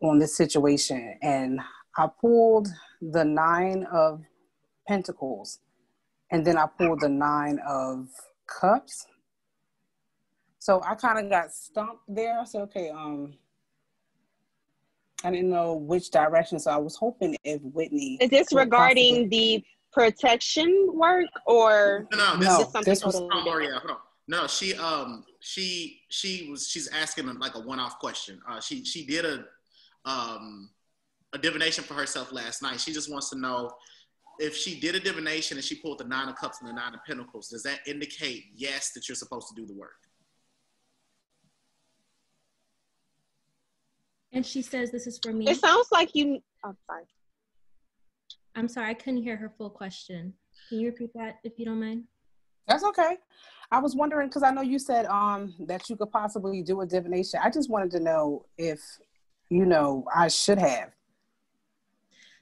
Speaker 11: on this situation? And I pulled the 9 of Pentacles, and then I pulled the 9 of Cups. So I kind of got stumped there. I said, okay, I didn't know which direction, so I was hoping if Whitney.
Speaker 3: Is this regarding the protection work, or
Speaker 1: No,
Speaker 3: this was totally
Speaker 1: different?
Speaker 3: different?
Speaker 1: Yeah, hold on. No, she's asking like a one-off question. She did a divination for herself last night. She just wants to know if she did a divination and she pulled the 9 of Cups and the 9 of Pentacles, does that indicate yes that you're supposed to do the work?
Speaker 4: And she says this is for me.
Speaker 3: It sounds like you. Oh, sorry.
Speaker 4: I'm sorry, I couldn't hear her full question. Can you repeat that if you don't mind?
Speaker 11: That's okay. I was wondering, because I know you said that you could possibly do a divination. I just wanted to know if, you know, I should have.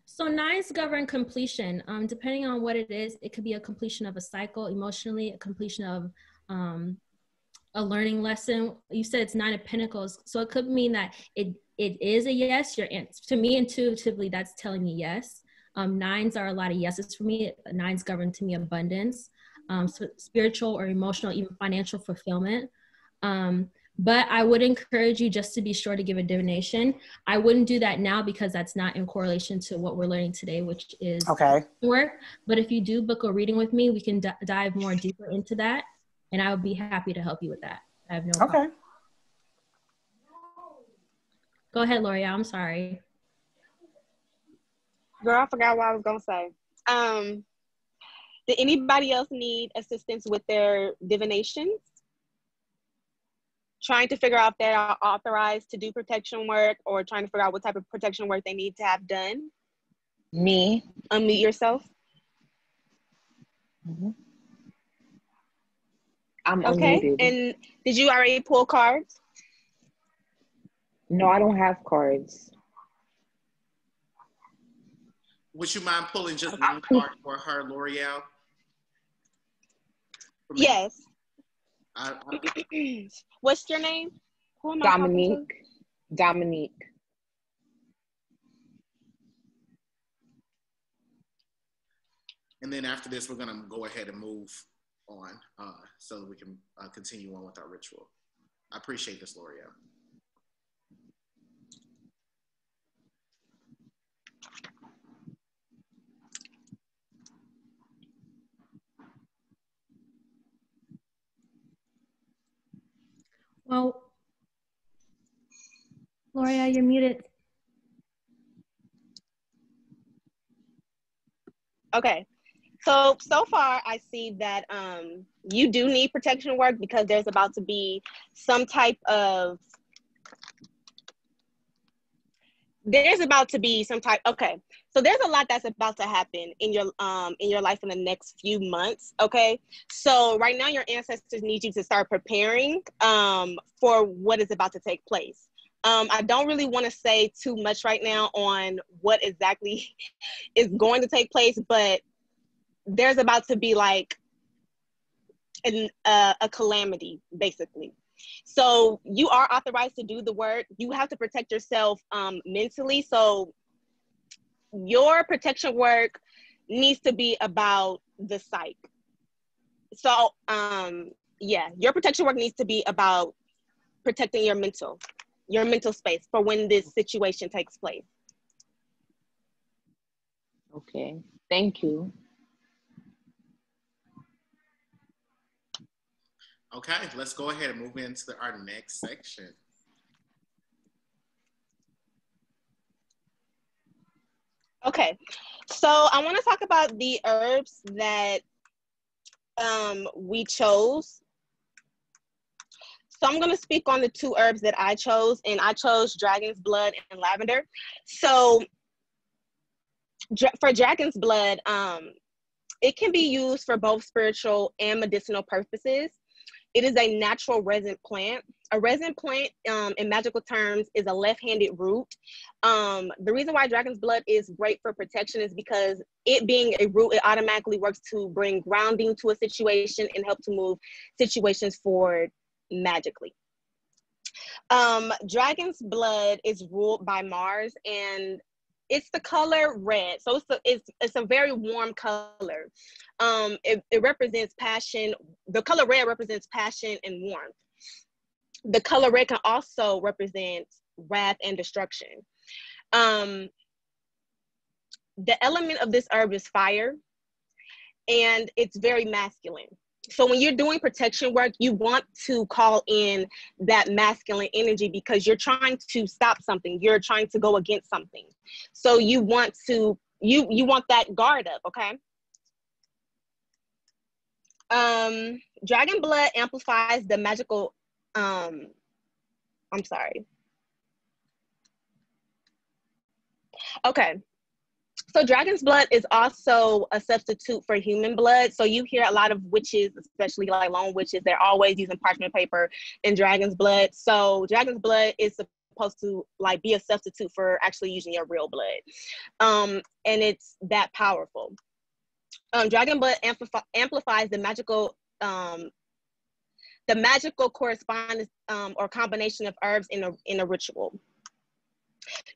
Speaker 4: So 9s govern completion. Depending on what it is, it could be a completion of a cycle emotionally, a completion of a learning lesson. You said it's 9 of Pentacles, so it could mean that it is a yes. To me, intuitively, that's telling me yes. 9s are a lot of yeses for me. 9s govern to me abundance, so spiritual or emotional, even financial fulfillment. But I would encourage you just to be sure to give a divination. I wouldn't do that now because that's not in correlation to what we're learning today, which is work. But if you do book a reading with me, we can dive more deeper into that, and I would be happy to help you with that. I have no problem. Go ahead, L'Oreal. I'm sorry.
Speaker 3: Girl, I forgot what I was gonna say. Did anybody else need assistance with their divinations? Trying to figure out if they are authorized to do protection work, or trying to figure out what type of protection work they need to have done?
Speaker 7: Me.
Speaker 3: Unmute yourself.
Speaker 7: Mm-hmm. I'm
Speaker 3: okay.
Speaker 7: unmuted.
Speaker 3: And did you already pull cards?
Speaker 7: No, I don't have cards.
Speaker 1: Would you mind pulling just one card for her, L'Oreal?
Speaker 3: Yes. What's your name? Who am I talking to?
Speaker 7: Dominique.
Speaker 1: And then after this, we're going to go ahead and move on so that we can continue on with our ritual. I appreciate this, L'Oreal.
Speaker 4: Well, L'Oreal, you're muted.
Speaker 3: Okay. So far I see that you do need protection work because there's about to be some type of, okay. So there's a lot that's about to happen in your life in the next few months, okay? So right now your ancestors need you to start preparing for what is about to take place. I don't really want to say too much right now on what exactly is going to take place, but there's about to be like a calamity, basically. So you are authorized to do the work. You have to protect yourself mentally. So your protection work needs to be about the psyche. So yeah, your protection work needs to be about protecting your mental space for when this situation takes place.
Speaker 10: Okay, thank you.
Speaker 1: Okay, let's go ahead and move into our next section.
Speaker 3: Okay, so I want to talk about the herbs that we chose. So I'm going to speak on the 2 herbs that I chose, and I chose dragon's blood and lavender. So for dragon's blood, it can be used for both spiritual and medicinal purposes. It is a natural resin plant. A resin plant, in magical terms, is a left-handed root. The reason why dragon's blood is great for protection is because it being a root, it automatically works to bring grounding to a situation and help to move situations forward magically. Dragon's blood is ruled by Mars, and it's the color red. So it's a very warm color. It represents passion. The color red represents passion and warmth. The color red can also represent wrath and destruction. The element of this herb is fire, and it's very masculine. So when you're doing protection work, you want to call in that masculine energy because you're trying to stop something. You're trying to go against something. So you want to, you want that guard up, okay? Dragon blood amplifies the magical, I'm sorry. Okay. So dragon's blood is also a substitute for human blood. So you hear a lot of witches, especially like lone witches, they're always using parchment paper and dragon's blood. So dragon's blood is supposed to like be a substitute for actually using your real blood. And it's that powerful. Dragon blood amplifies the magical correspondence or combination of herbs in a ritual.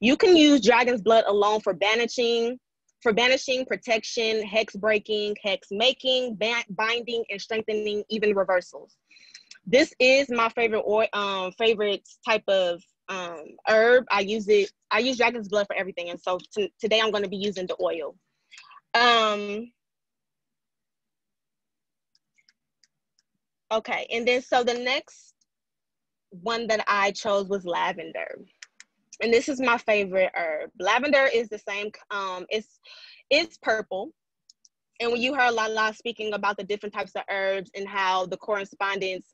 Speaker 3: You can use dragon's blood alone for banishing, protection, hex breaking, hex making, binding, and strengthening, even reversals. This is my favorite type of herb. I use dragon's blood for everything, and so today I'm going to be using the oil. Okay, and then so the next one that I chose was lavender. And this is my favorite herb. Lavender is the same, it's purple. And when you heard Lala speaking about the different types of herbs and how the correspondence,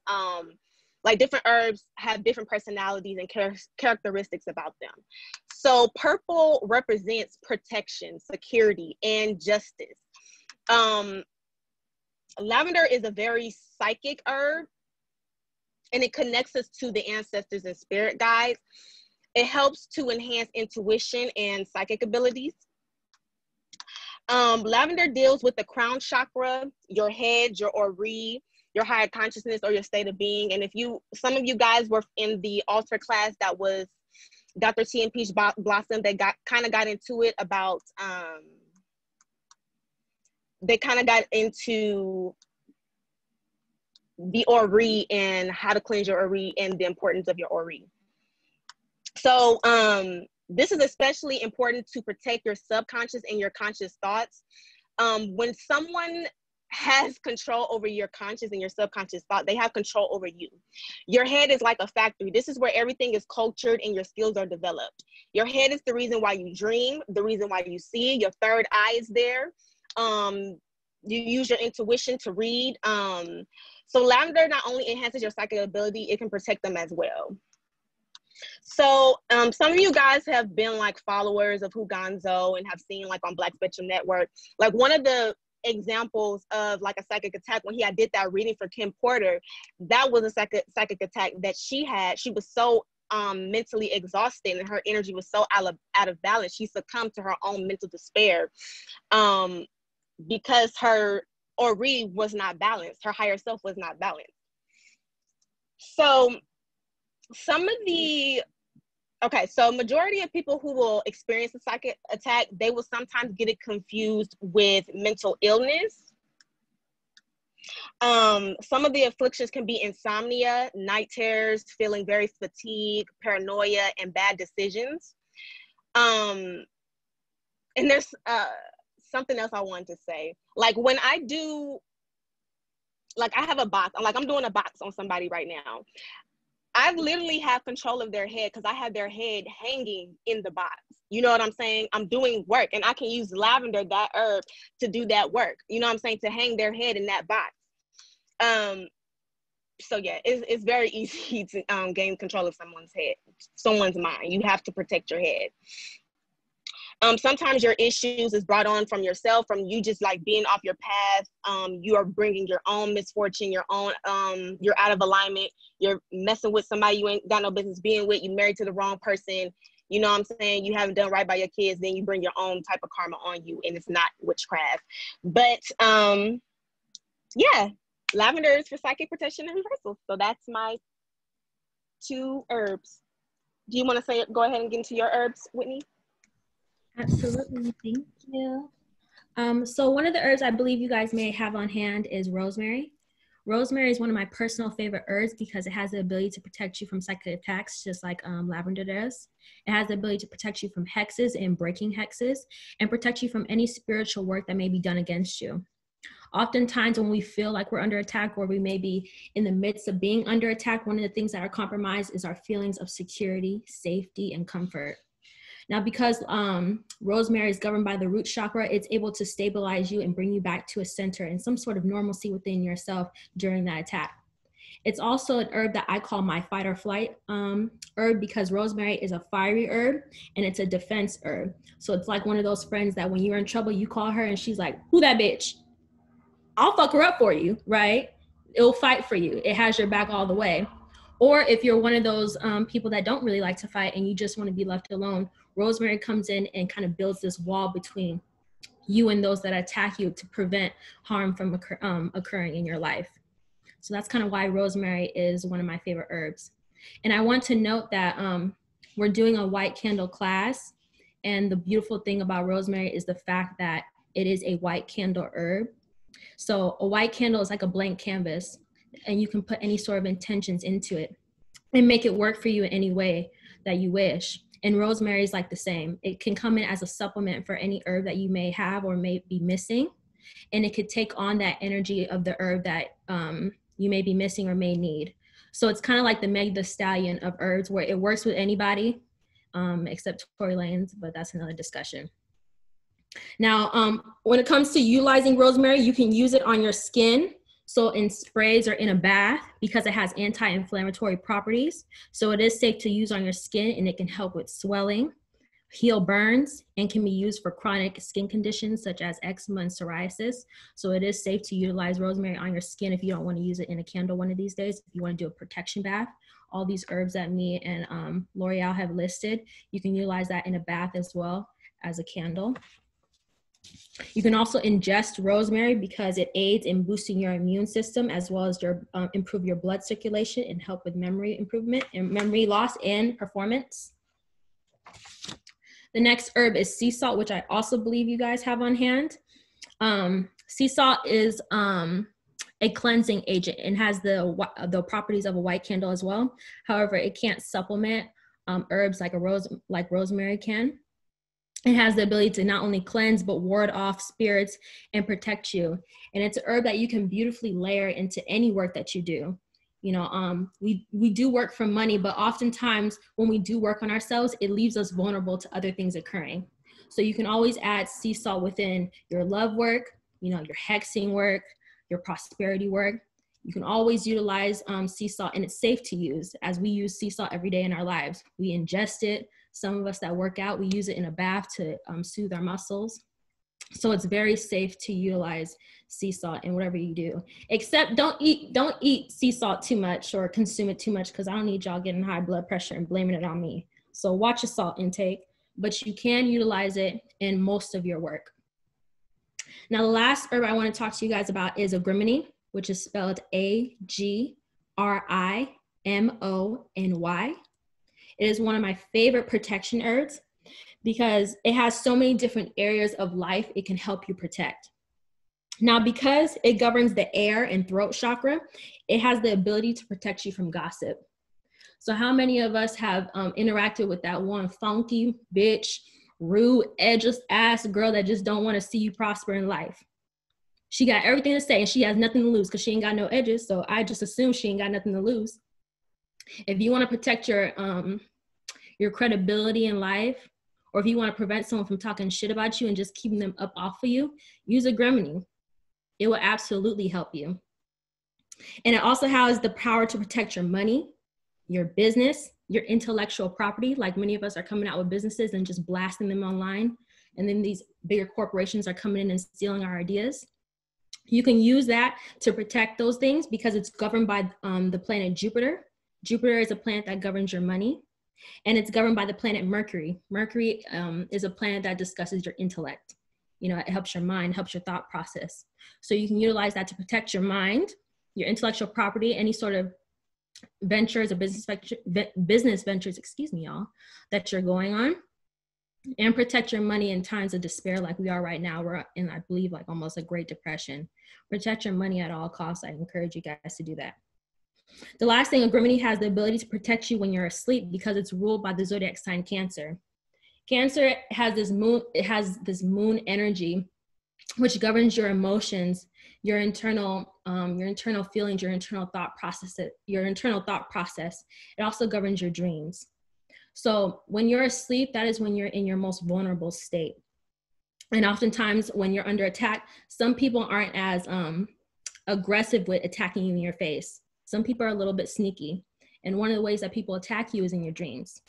Speaker 3: like different herbs have different personalities and characteristics about them. So purple represents protection, security, and justice. Lavender is a very psychic herb, and it connects us to the ancestors and spirit guides. It helps to enhance intuition and psychic abilities. Lavender deals with the crown chakra, your head, your ori, your higher consciousness, or your state of being. And if some of you guys were in the altar class that was Dr. T and Peach Blossom, they kind of got into it about, they kind of got into the ori and how to cleanse your ori and the importance of your ori. So this is especially important to protect your subconscious and your conscious thoughts. When someone has control over your conscious and your subconscious thought, they have control over you. Your head is like a factory. This is where everything is cultured and your skills are developed. Your head is the reason why you dream, the reason why you see. Your third eye is there. You use your intuition to read. So lavender not only enhances your psychic ability, it can protect them as well. So some of you guys have been like followers of Huganzo and have seen like on Black Spectrum Network, like one of the examples of like a psychic attack when he did that reading for Kim Porter, that was a psychic attack that she had. She was so mentally exhausted and her energy was so out of balance. She succumbed to her own mental despair because her ori was not balanced. Her higher self was not balanced. So some of the Okay, so majority of people who will experience a psychic attack, they will sometimes get it confused with mental illness. Some of the afflictions can be insomnia, night terrors, feeling very fatigued, paranoia, and bad decisions. And there's something else I wanted to say. Like when I do, like I have a box, I'm doing a box on somebody right now. I literally have control of their head because I have their head hanging in the box. You know what I'm saying? I'm doing work and I can use lavender, that herb, to do that work. You know what I'm saying? To hang their head in that box. So yeah, it's very easy to gain control of someone's head, someone's mind. You have to protect your head. Sometimes your issues is brought on from yourself, from you just like being off your path. You are bringing your own misfortune, your own, you're out of alignment. You're messing with somebody you ain't got no business being with. You married to the wrong person. You know what I'm saying? You haven't done right by your kids. Then you bring your own type of karma on you, and it's not witchcraft. But yeah, lavender is for psychic protection and reversal. So that's my 2 herbs. Do you want to go ahead and get into your herbs, Whitney?
Speaker 4: Absolutely, thank you. So one of the herbs I believe you guys may have on hand is rosemary. Rosemary is one of my personal favorite herbs because it has the ability to protect you from psychic attacks, just like lavender does. It has the ability to protect you from hexes and breaking hexes, and protect you from any spiritual work that may be done against you. Oftentimes when we feel like we're under attack, or we may be in the midst of being under attack, one of the things that are compromised is our feelings of security, safety, and comfort. Now, because rosemary is governed by the root chakra, it's able to stabilize you and bring you back to a center and some sort of normalcy within yourself during that attack. It's also an herb that I call my fight or flight herb, because rosemary is a fiery herb and it's a defense herb. So it's like one of those friends that when you're in trouble, you call her and she's like, "Who that bitch? I'll fuck her up for you," right? It'll fight for you. It has your back all the way. Or if you're one of those people that don't really like to fight and you just want to be left alone, rosemary comes in and kind of builds this wall between you and those that attack you to prevent harm from occurring in your life. So that's kind of why rosemary is one of my favorite herbs. And I want to note that we're doing a white candle class. And the beautiful thing about rosemary is the fact that it is a white candle herb. So a white candle is like a blank canvas, and you can put any sort of intentions into it and make it work for you in any way that you wish. And rosemary is like the same. It can come in as a supplement for any herb that you may have or may be missing. And it could take on that energy of the herb that you may be missing or may need. So it's kind of like the Meg Thee Stallion of herbs, where it works with anybody except Tory Lanez, but that's another discussion. Now, when it comes to utilizing rosemary, you can use it on your skin. So in sprays or in a bath, because it has anti-inflammatory properties. So it is safe to use on your skin, and it can help with swelling, heal burns, and can be used for chronic skin conditions such as eczema and psoriasis. So it is safe to utilize rosemary on your skin if you don't want to use it in a candle one of these days. If you want to do a protection bath, all these herbs that me and L'Oreal have listed, you can utilize that in a bath as well as a candle. You can also ingest rosemary because it aids in boosting your immune system, as well as improve your blood circulation and help with memory improvement and memory loss and performance. The next herb is sea salt, which I also believe you guys have on hand. Sea salt is a cleansing agent and has the properties of a white candle as well. However, it can't supplement herbs like rosemary can. It has the ability to not only cleanse, but ward off spirits and protect you. And it's an herb that you can beautifully layer into any work that you do. You know, we do work for money, but oftentimes when we do work on ourselves, it leaves us vulnerable to other things occurring. So you can always add sea salt within your love work, you know, your hexing work, your prosperity work. You can always utilize sea salt, and it's safe to use, as we use sea salt every day in our lives. We ingest it. Some of us that work out, we use it in a bath to soothe our muscles. So it's very safe to utilize sea salt in whatever you do. Except don't eat sea salt too much or consume it too much, because I don't need y'all getting high blood pressure and blaming it on me. So watch your salt intake, but you can utilize it in most of your work. Now, the last herb I want to talk to you guys about is agrimony, which is spelled A-G-R-I-M-O-N-Y. It is one of my favorite protection herbs because it has so many different areas of life it can help you protect. Now, because it governs the air and throat chakra, it has the ability to protect you from gossip. So how many of us have interacted with that one funky, bitch, rude, edgeless ass girl that just don't want to see you prosper in life? She got everything to say and she has nothing to lose because she ain't got no edges. So I just assume she ain't got nothing to lose. If you want to protect your credibility in life, or if you want to prevent someone from talking shit about you and just keeping them up off of you, use a Gremini. It will absolutely help you. And it also has the power to protect your money, your business, your intellectual property. Like many of us are coming out with businesses and just blasting them online. And then these bigger corporations are coming in and stealing our ideas. You can use that to protect those things because it's governed by the planet Jupiter. Jupiter is a planet that governs your money. And it's governed by the planet Mercury. Mercury is a planet that discusses your intellect. You know, it helps your mind, helps your thought process. So you can utilize that to protect your mind, your intellectual property, any sort of ventures or business ventures, excuse me, y'all, that you're going on, and protect your money in times of despair like we are right now. We're in, I believe, like almost a Great Depression. Protect your money at all costs. I encourage you guys to do that. The last thing, a Gremini has the ability to protect you when you're asleep because it's ruled by the zodiac sign Cancer. Cancer has this moon energy, which governs your emotions, your internal feelings, your internal thought process. It also governs your dreams. So when you're asleep, that is when you're in your most vulnerable state. And oftentimes when you're under attack, some people aren't as aggressive with attacking you in your face. Some people are a little bit sneaky. And one of the ways that people attack you is in your dreams.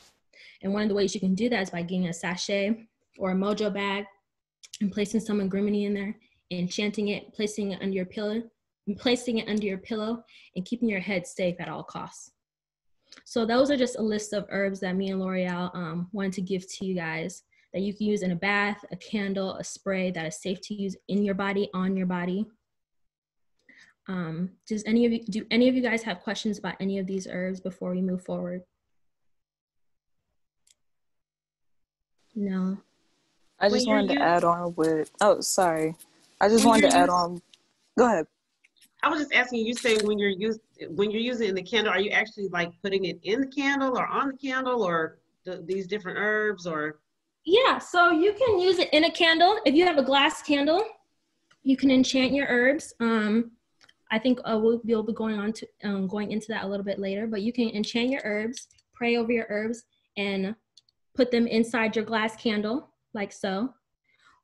Speaker 4: And one of the ways you can do that is by getting a sachet or a mojo bag and placing some Gremini in there, enchanting it, placing it under your pillow, and keeping your head safe at all costs. So those are just a list of herbs that me and L'Oreal wanted to give to you guys that you can use in a bath, a candle, a spray that is safe to use in your body, on your body. Do any of you guys have questions about any of these herbs before we move forward? No.
Speaker 9: I just wanted to add on with, oh, sorry. I just wanted to add on. Go ahead.
Speaker 5: I was just asking you, say when you're using it in the candle, are you actually like putting it in the candle or on the candle or these different herbs or?
Speaker 4: Yeah, so you can use it in a candle. If you have a glass candle, you can enchant your herbs. I think we'll be going into that a little bit later, but you can enchant your herbs, pray over your herbs, and put them inside your glass candle, like so.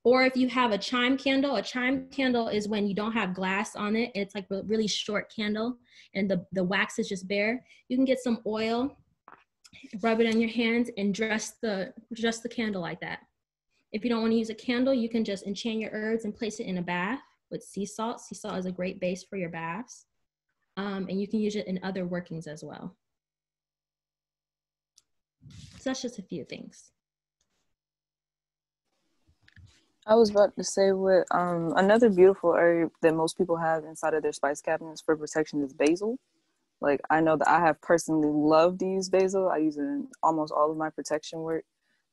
Speaker 4: Or if you have a chime candle is when you don't have glass on it. It's like a really short candle and the wax is just bare. You can get some oil, rub it on your hands, and dress the candle like that. If you don't want to use a candle, you can just enchant your herbs and place it in a bath with sea salt. Sea salt is a great base for your baths. And you can use it in other workings as well. So that's just a few things.
Speaker 9: I was about to say what another beautiful herb that most people have inside of their spice cabinets for protection is basil. Like, I know that I have personally loved to use basil. I use it in almost all of my protection work.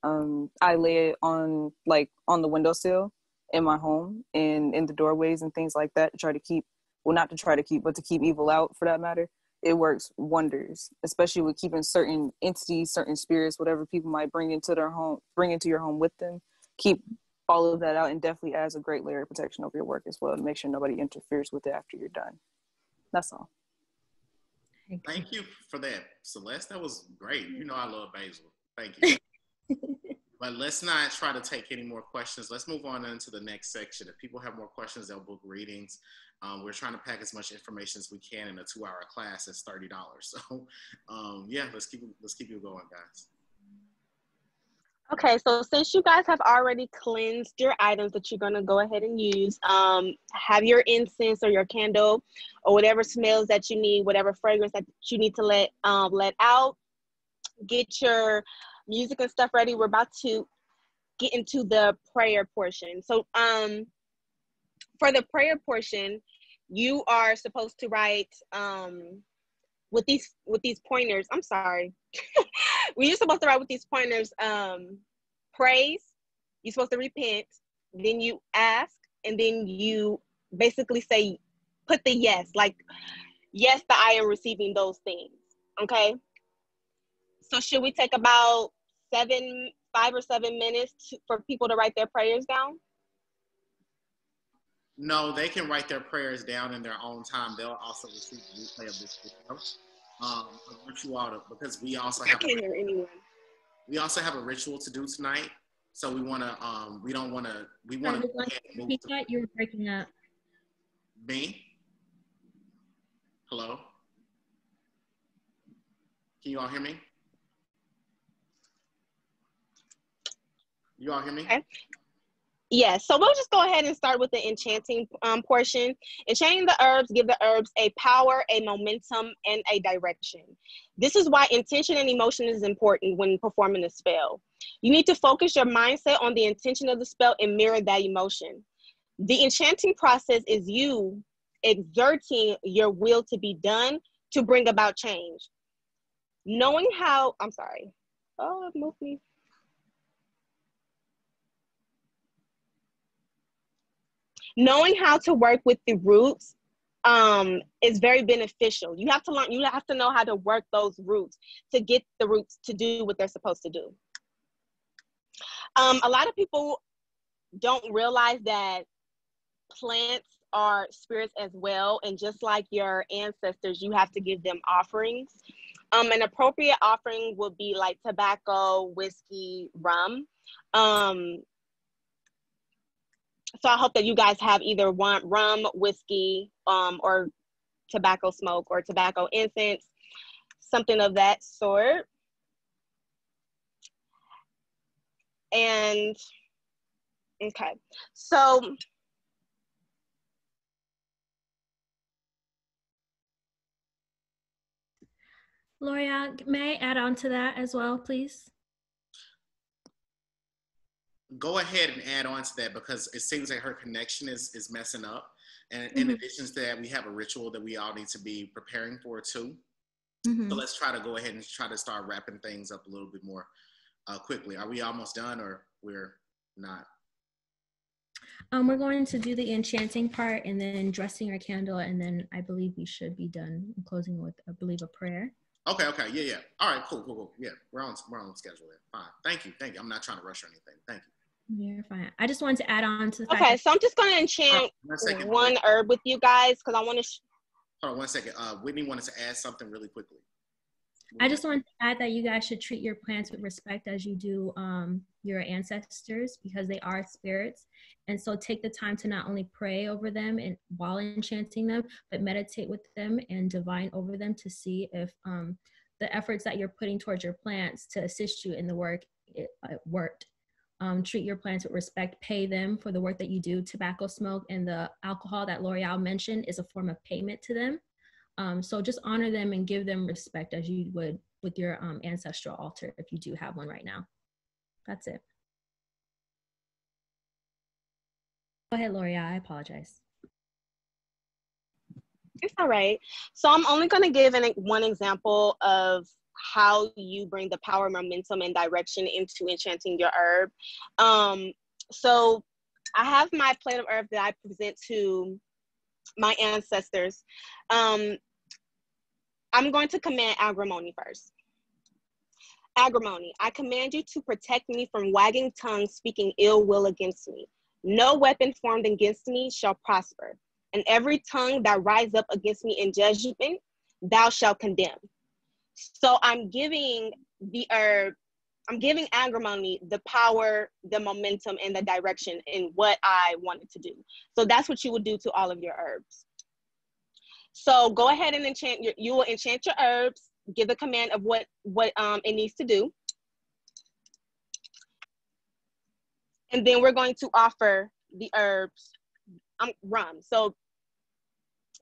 Speaker 9: I lay it on the windowsill in my home and in the doorways and things like that to try to keep, well, not to try to keep, but to keep evil out, for that matter. It works wonders, especially with keeping certain entities, certain spirits, whatever people might bring into your home with them. Keep all of that out, and definitely adds a great layer of protection over your work as well to make sure nobody interferes with it after you're done. That's all.
Speaker 1: Thank you for that, Celeste. That was great. You know I love basil. Thank you. But let's not try to take any more questions. Let's move on into the next section. If people have more questions, they'll book readings. We're trying to pack as much information as we can in a 2-hour class. That's $30. So yeah, let's keep it going, guys.
Speaker 3: Okay, so since you guys have already cleansed your items that you're gonna go ahead and use, have your incense or your candle or whatever smells that you need, whatever fragrance that you need to let out. Get your music and stuff ready. We're about to get into the prayer portion. So for the prayer portion, you are supposed to write with these pointers. I'm sorry. when you're supposed to write with these pointers, praise, you're supposed to repent, then you ask, and then you basically say, put the yes, like, yes, that I am receiving those things. Okay. So should we take about 5 or 7 minutes for people to write their prayers down?
Speaker 1: No, they can write their prayers down in their own time. They'll also receive the replay of this video. A ritual because we also have.
Speaker 3: I can't hear anyone.
Speaker 1: We also have a ritual to do tonight, so we want to. We don't want to. We want to.
Speaker 4: You were breaking up.
Speaker 1: Me? Hello? Can you all hear me? You all hear me?
Speaker 3: Okay. Yeah, so we'll just go ahead and start with the enchanting portion. Enchanting the herbs, give the herbs a power, a momentum, and a direction. This is why intention and emotion is important when performing a spell. You need to focus your mindset on the intention of the spell and mirror that emotion. The enchanting process is you exerting your will to be done to bring about change. Knowing how, I'm sorry. Oh, it moved me. Knowing how to work with the roots is very beneficial. You have to learn, you have to know how to work those roots to get the roots to do what they're supposed to do. A lot of people don't realize that plants are spirits as well. And just like your ancestors, you have to give them offerings. An appropriate offering would be like tobacco, whiskey, rum. So I hope that you guys have either rum, whiskey, or tobacco smoke or tobacco incense, something of that sort. And, okay, so
Speaker 4: L'Oreal, may I add on to that as well, please?
Speaker 1: Go ahead and add on to that because it seems like her connection is messing up. And in addition to that, we have a ritual that we all need to be preparing for too. So let's try to go ahead and try to start wrapping things up a little bit more quickly. Are we almost done or we're not?
Speaker 4: We're going to do the enchanting part and then dressing our candle, and then I believe we should be done closing with, I believe, a prayer.
Speaker 1: Okay, yeah. All right, cool. Yeah, we're on schedule then. Fine. Thank you. I'm not trying to rush or anything. Thank you.
Speaker 4: You're fine. I just wanted to add on to the fact
Speaker 3: okay, so I'm just going to enchant one herb with you guys because I want to.
Speaker 1: Hold on 1 second. Whitney wanted to add something really quickly.
Speaker 4: I just wanted to add that you guys should treat your plants with respect as you do your ancestors because they are spirits. And so take the time to not only pray over them and while enchanting them, but meditate with them and divine over them to see if the efforts that you're putting towards your plants to assist you in the work, it worked. Treat your plants with respect, pay them for the work that you do. Tobacco smoke and the alcohol that L'Oreal mentioned is a form of payment to them. So just honor them and give them respect as you would with your ancestral altar if you do have one right now. That's it. Go ahead, L'Oreal. I apologize.
Speaker 3: It's all right. So I'm only going to give one example of how you bring the power, momentum, and direction into enchanting your herb. So I have my plate of herbs that I present to my ancestors. I'm going to command agrimony first. Agrimony, I command you to protect me from wagging tongues speaking ill will against me. No weapon formed against me shall prosper, and every tongue that rise up against me in judgment, thou shalt condemn. So I'm giving the herb, I'm giving agrimony the power, the momentum, and the direction in what I wanted to do. So that's what you would do to all of your herbs. So go ahead and enchant you will enchant your herbs, give the command of what it needs to do. And then we're going to offer the herbs rum. So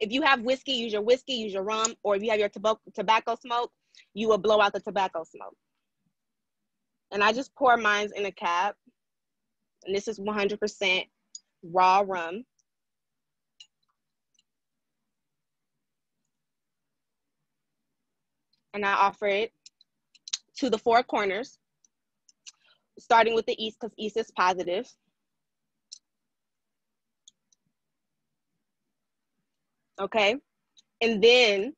Speaker 3: if you have whiskey, use your rum, or if you have your tobacco smoke, you will blow out the tobacco smoke. And I just pour mine in a cap. And this is 100% raw rum. And I offer it to the four corners, starting with the east because east is positive. Okay, and then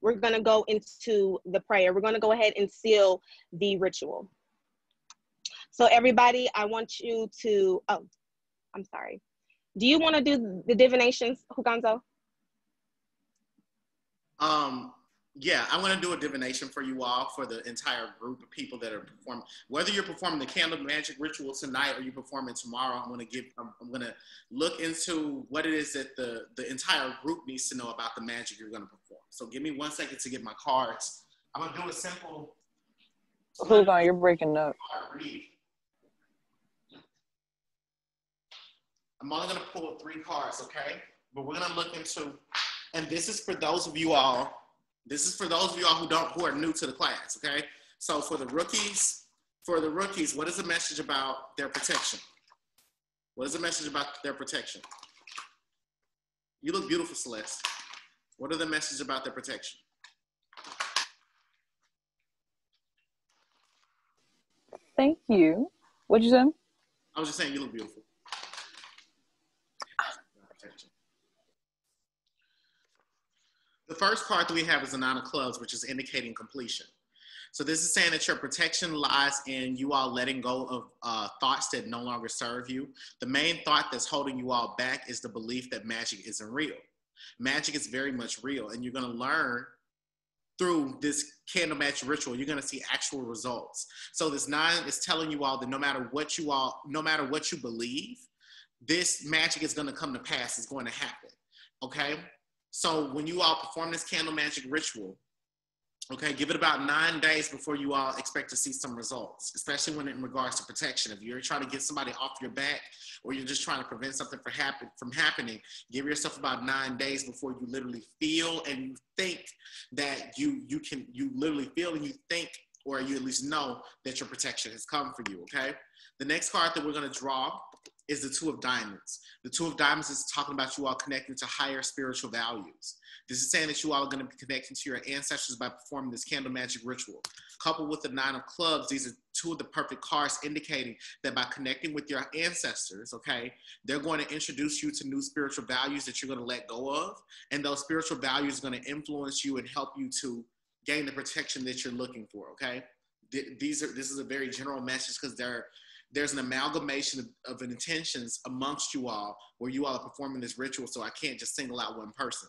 Speaker 3: we're going to go into the prayer. We're going to go ahead and seal the ritual. So everybody, I want you to, oh, I'm sorry. Do you want to do the divinations, Huganzo?
Speaker 1: Yeah, I'm going to do a divination for you all, for the entire group of people that are performing. Whether you're performing the candle magic ritual tonight or you perform it tomorrow, I'm going to look into what it is that the entire group needs to know about the magic you're going to perform. So give me 1 second to get my cards. I'm going to do a simple.
Speaker 9: Hold on, you're breaking up.
Speaker 1: I'm only going to pull 3 cards, okay? But we're going to look into, and this is for those of you all. This is for those of y'all who are new to the class, okay? So for the rookies, what is the message about their protection? What is the message about their protection? You look beautiful, Celeste. What are the messages about their protection?
Speaker 9: Thank you. What'd you say?
Speaker 1: I was just saying you look beautiful. The first card that we have is the Nine of Clubs, which is indicating completion. So this is saying that your protection lies in you all letting go of thoughts that no longer serve you. The main thought that's holding you all back is the belief that magic isn't real. Magic is very much real, and you're going to learn through this candle magic ritual, you're going to see actual results. So this 9 is telling you all that no matter what you believe, this magic is going to come to pass. It's going to happen. Okay. So when you all perform this candle magic ritual, okay, give it about 9 days before you all expect to see some results, especially when in regards to protection. If you're trying to get somebody off your back or you're just trying to prevent something from happening, give yourself about 9 days before you literally feel and you think that you literally feel and you think, or you at least know that your protection has come for you, okay? The next card that we're going to draw is the Two of Diamonds. The Two of Diamonds is talking about you all connecting to higher spiritual values. This is saying that you all are going to be connecting to your ancestors by performing this candle magic ritual. Coupled with the Nine of Clubs, these are 2 of the perfect cards indicating that by connecting with your ancestors, okay, they're going to introduce you to new spiritual values that you're going to let go of. And those spiritual values are going to influence you and help you to gain the protection that you're looking for, okay? This is a very general message because there's an amalgamation of intentions amongst you all where you all are performing this ritual, so I can't just single out one person.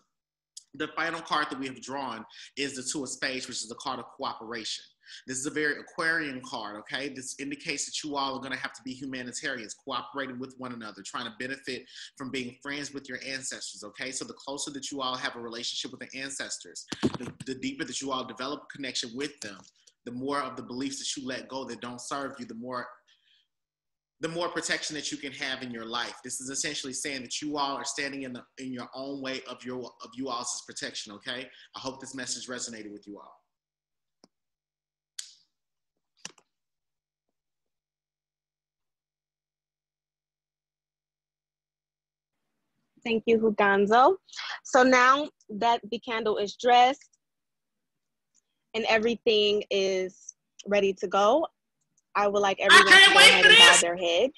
Speaker 1: The final card that we have drawn is the Two of Spades, which is the card of cooperation. This is a very Aquarian card, okay? This indicates that you all are going to have to be humanitarians, cooperating with one another, trying to benefit from being friends with your ancestors, okay? So the closer that you all have a relationship with the ancestors, the deeper that you all develop a connection with them, the more of the beliefs that you let go that don't serve you, the more protection that you can have in your life. This is essentially saying that you all are standing in your own way of you all's protection, okay? I hope this message resonated with you all.
Speaker 3: Thank you, Huganzo. So now that the candle is dressed and everything is ready to go, I would like everyone to go ahead and bow their heads.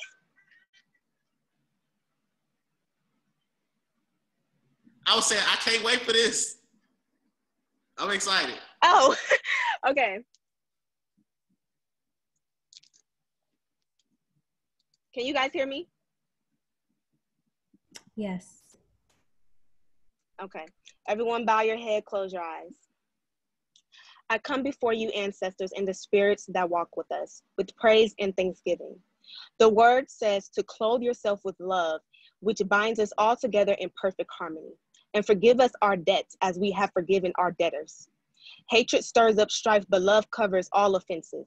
Speaker 1: I was saying, I can't wait for this. I'm excited.
Speaker 3: Oh, okay. Can you guys hear me?
Speaker 4: Yes.
Speaker 3: Okay. Everyone bow your head, close your eyes. I come before you, ancestors, and the spirits that walk with us, with praise and thanksgiving. The word says to clothe yourself with love, which binds us all together in perfect harmony, and forgive us our debts as we have forgiven our debtors. Hatred stirs up strife, but love covers all offenses.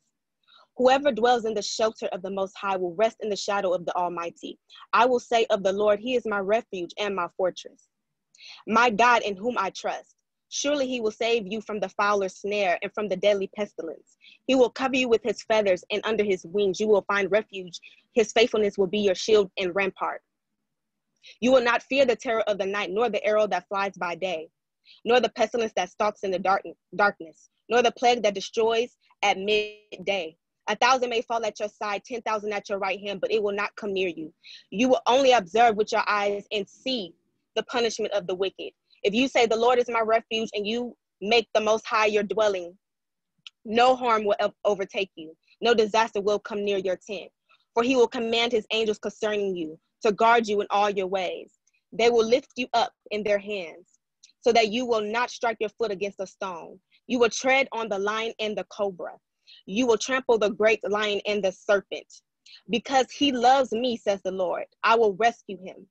Speaker 3: Whoever dwells in the shelter of the Most High will rest in the shadow of the Almighty. I will say of the Lord, He is my refuge and my fortress, my God in whom I trust. Surely He will save you from the fowler's snare and from the deadly pestilence. He will cover you with His feathers, and under His wings you will find refuge. His faithfulness will be your shield and rampart. You will not fear the terror of the night, nor the arrow that flies by day, nor the pestilence that stalks in the darkness, nor the plague that destroys at midday. 1,000 may fall at your side, 10,000 at your right hand, but it will not come near you. You will only observe with your eyes and see the punishment of the wicked. If you say, the Lord is my refuge, and you make the Most High your dwelling, no harm will overtake you. No disaster will come near your tent. For he will command his angels concerning you to guard you in all your ways. They will lift you up in their hands so that you will not strike your foot against a stone. You will tread on the lion and the cobra. You will trample the great lion and the serpent. Because he loves me, says the Lord, I will rescue him.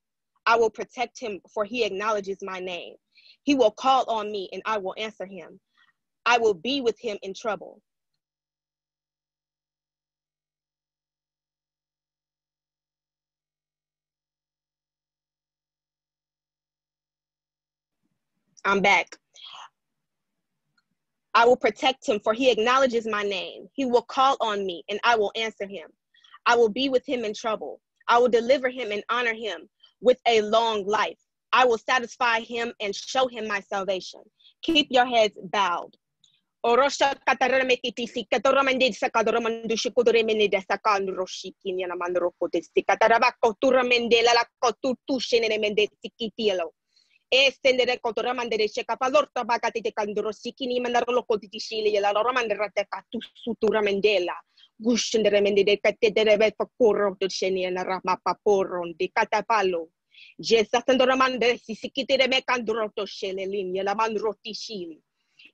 Speaker 3: I will protect him, for he acknowledges my name. He will call on me, and I will answer him. I will be with him in trouble. I'm back. I will protect him, for he acknowledges my name. He will call on me, and I will answer him. I will be with him in trouble. I will deliver him and honor him with a long life. I will satisfy him and show him my salvation. Keep your heads bowed. Orosha katarame kitisi katoramande sakadoromandu shikudomene de sakandroshi kinyana mandroko de sikatarabako turamende la kotutu shenemende sikitielo. Estendere kotoramande de shekapalorta bakati de kandrosikini mandaroko di shili la romandra de katu suturamendela. Gushendere mende de katedere fakuro de sheniana rama paporon de katapalo. Jesa sandoramande sisikitire mekandroto shelelin la mandroti shili.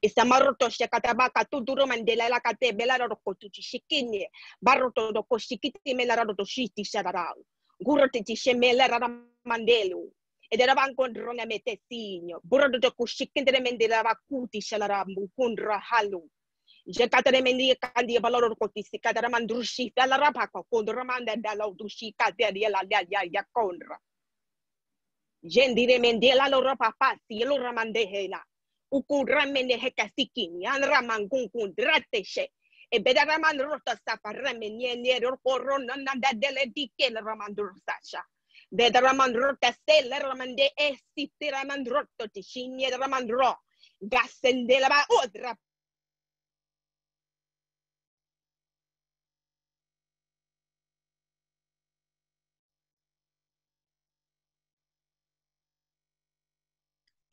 Speaker 3: Isamaroto shekatabaka tuduro mandela la kate belaroko tuchikine baroto do koshikiti melarado shiti shararao gurote tishemela mandelu edera banko drona metesinho burro do koshikinde mendela bakuti shalarambu kundra halu jekatare mendi kandi baloro kotisi kadara mandrushi dalarapako kundra manda dalo dushi kadya la ya kondra jendire mendela lo papa si lo ramandehela ukuramene hekasikin yan ramangun kundrateshe e bedaraman rota saparamene ne corona nanda dele dikel ramandursacha bedaraman rota sel ramande esitiraman rota tishinya ramandro gasendela ba odra.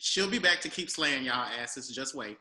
Speaker 1: She'll be back to keep slaying y'all asses. Just wait.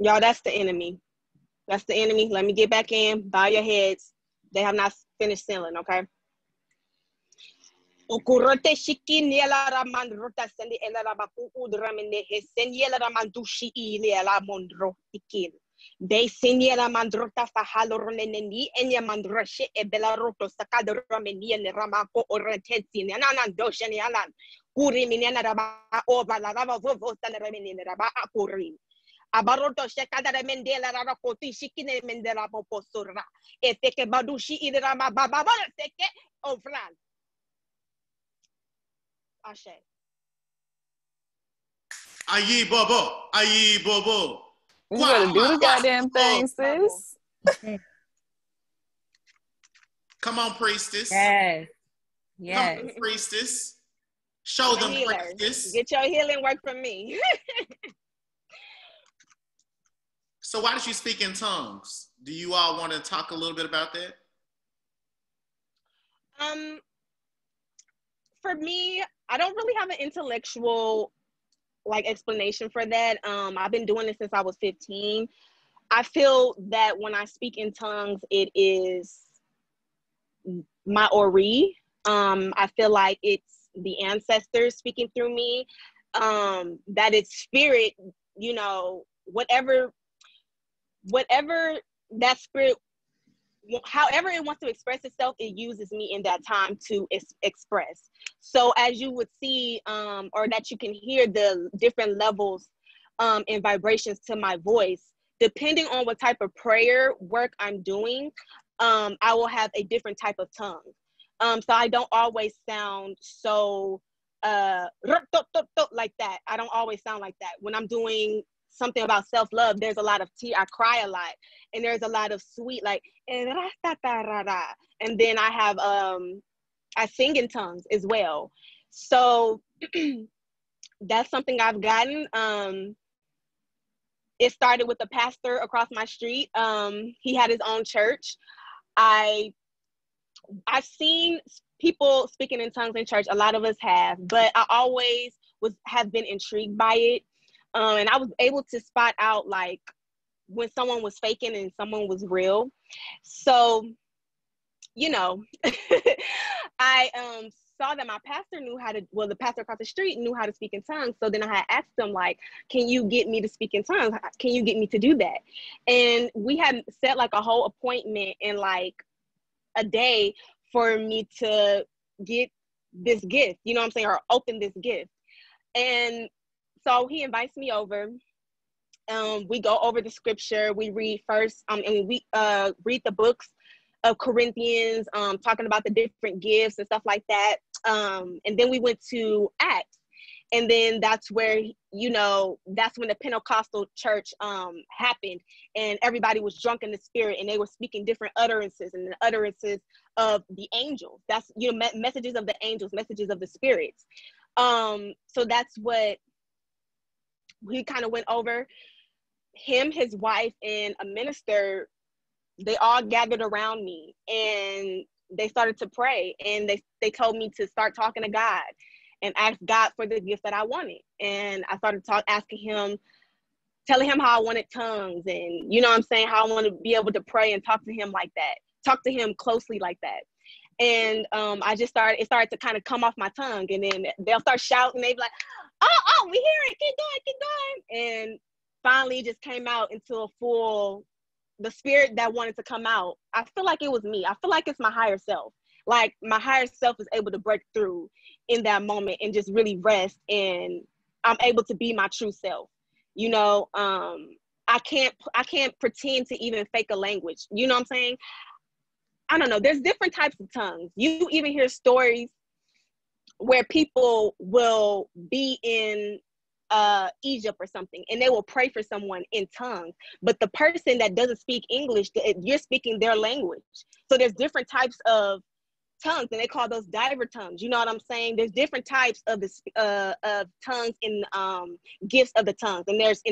Speaker 3: Y'all, that's the enemy. That's the enemy. Let me get back in. Bow your heads. They have not finished selling, okay? Ukurote shikin yela raman rota sendi ela rabaku udramene hesen yela ramandushi ile la mondro ikin. They sin yela mandrota fahalorneni enya mandroshe e belaroto sakadoromeni and ramako orentensi nanan doshen yalan. Kuri miniana raba over la raba vovo saneremini raba akuri. Abaroto shekada mendela rara koti shikine mendela poposura. Efeke badushi idrama baba seke ofran. Ashe.
Speaker 1: Ayi bobo, ayi bobo.
Speaker 9: You better do the goddamn thing, sis.
Speaker 1: Come on, priestess.
Speaker 2: Yes.
Speaker 1: Come on, priestess. Show them, priestess.
Speaker 3: Get your healing work from me.
Speaker 1: So why did you speak in tongues? Do you all want to talk a little bit about that?
Speaker 3: For me, I don't really have an intellectual explanation for that. I've been doing this since I was 15. I feel that when I speak in tongues, it is my ori. I feel like it's the ancestors speaking through me. That it's spirit, whatever that spirit however it wants to express itself, it uses me in that time to express. So as you would see, or that you can hear the different levels and vibrations to my voice, depending on what type of prayer work I'm doing, I will have a different type of tongue. So I don't always sound so like that. I don't always sound like that. When I'm doing something about self-love, there's a lot of I cry a lot, and there's a lot of sweet, like, and then I have I sing in tongues as well. So that's something I've gotten. It started with a pastor across my street. He had his own church. I've seen people speaking in tongues in church. A lot of us have, but I always have been intrigued by it. And I was able to spot out like when someone was faking and someone was real. So, you know, I saw that my pastor knew how to, well, the pastor across the street knew how to speak in tongues. So then I had asked him, like, can you get me to speak in tongues? Can you get me to do that? And we had set like a whole appointment in like a day for me to get this gift, you know what I'm saying, or open this gift. And so he invites me over. We go over the scripture. We read first, and we read the books of Corinthians, talking about the different gifts and stuff like that. And then we went to Acts. And then that's where, you know, that's when the Pentecostal church happened, and everybody was drunk in the spirit, and they were speaking different utterances, and the utterances of the angels. That's, you know, messages of the angels, messages of the spirits. So that's what we kind of went over. Him, his wife, and a minister, they all gathered around me, and they started to pray, and they told me to start talking to God and ask God for the gift that I wanted. And I started asking him, telling him how I wanted tongues, and, you know what I'm saying, how I want to be able to pray and talk to him like that, talk to him closely like that. And it started to kind of come off my tongue, and then they'll start shouting, they be like, oh, we hear it, keep going. And finally it just came out into the spirit that wanted to come out. I feel like it was me. I feel like it's my higher self. Like my higher self is able to break through in that moment and just really rest, and I'm able to be my true self. You know, I can't pretend to even fake a language. You know what I'm saying? I don't know. There's different types of tongues. You even hear stories where people will be in Egypt or something, and they will pray for someone in tongues, but the person that doesn't speak English, you're speaking their language. So there's different types of tongues, and they call those diver tongues. You know what I'm saying? There's different types of of tongues and gifts of the tongues, and there's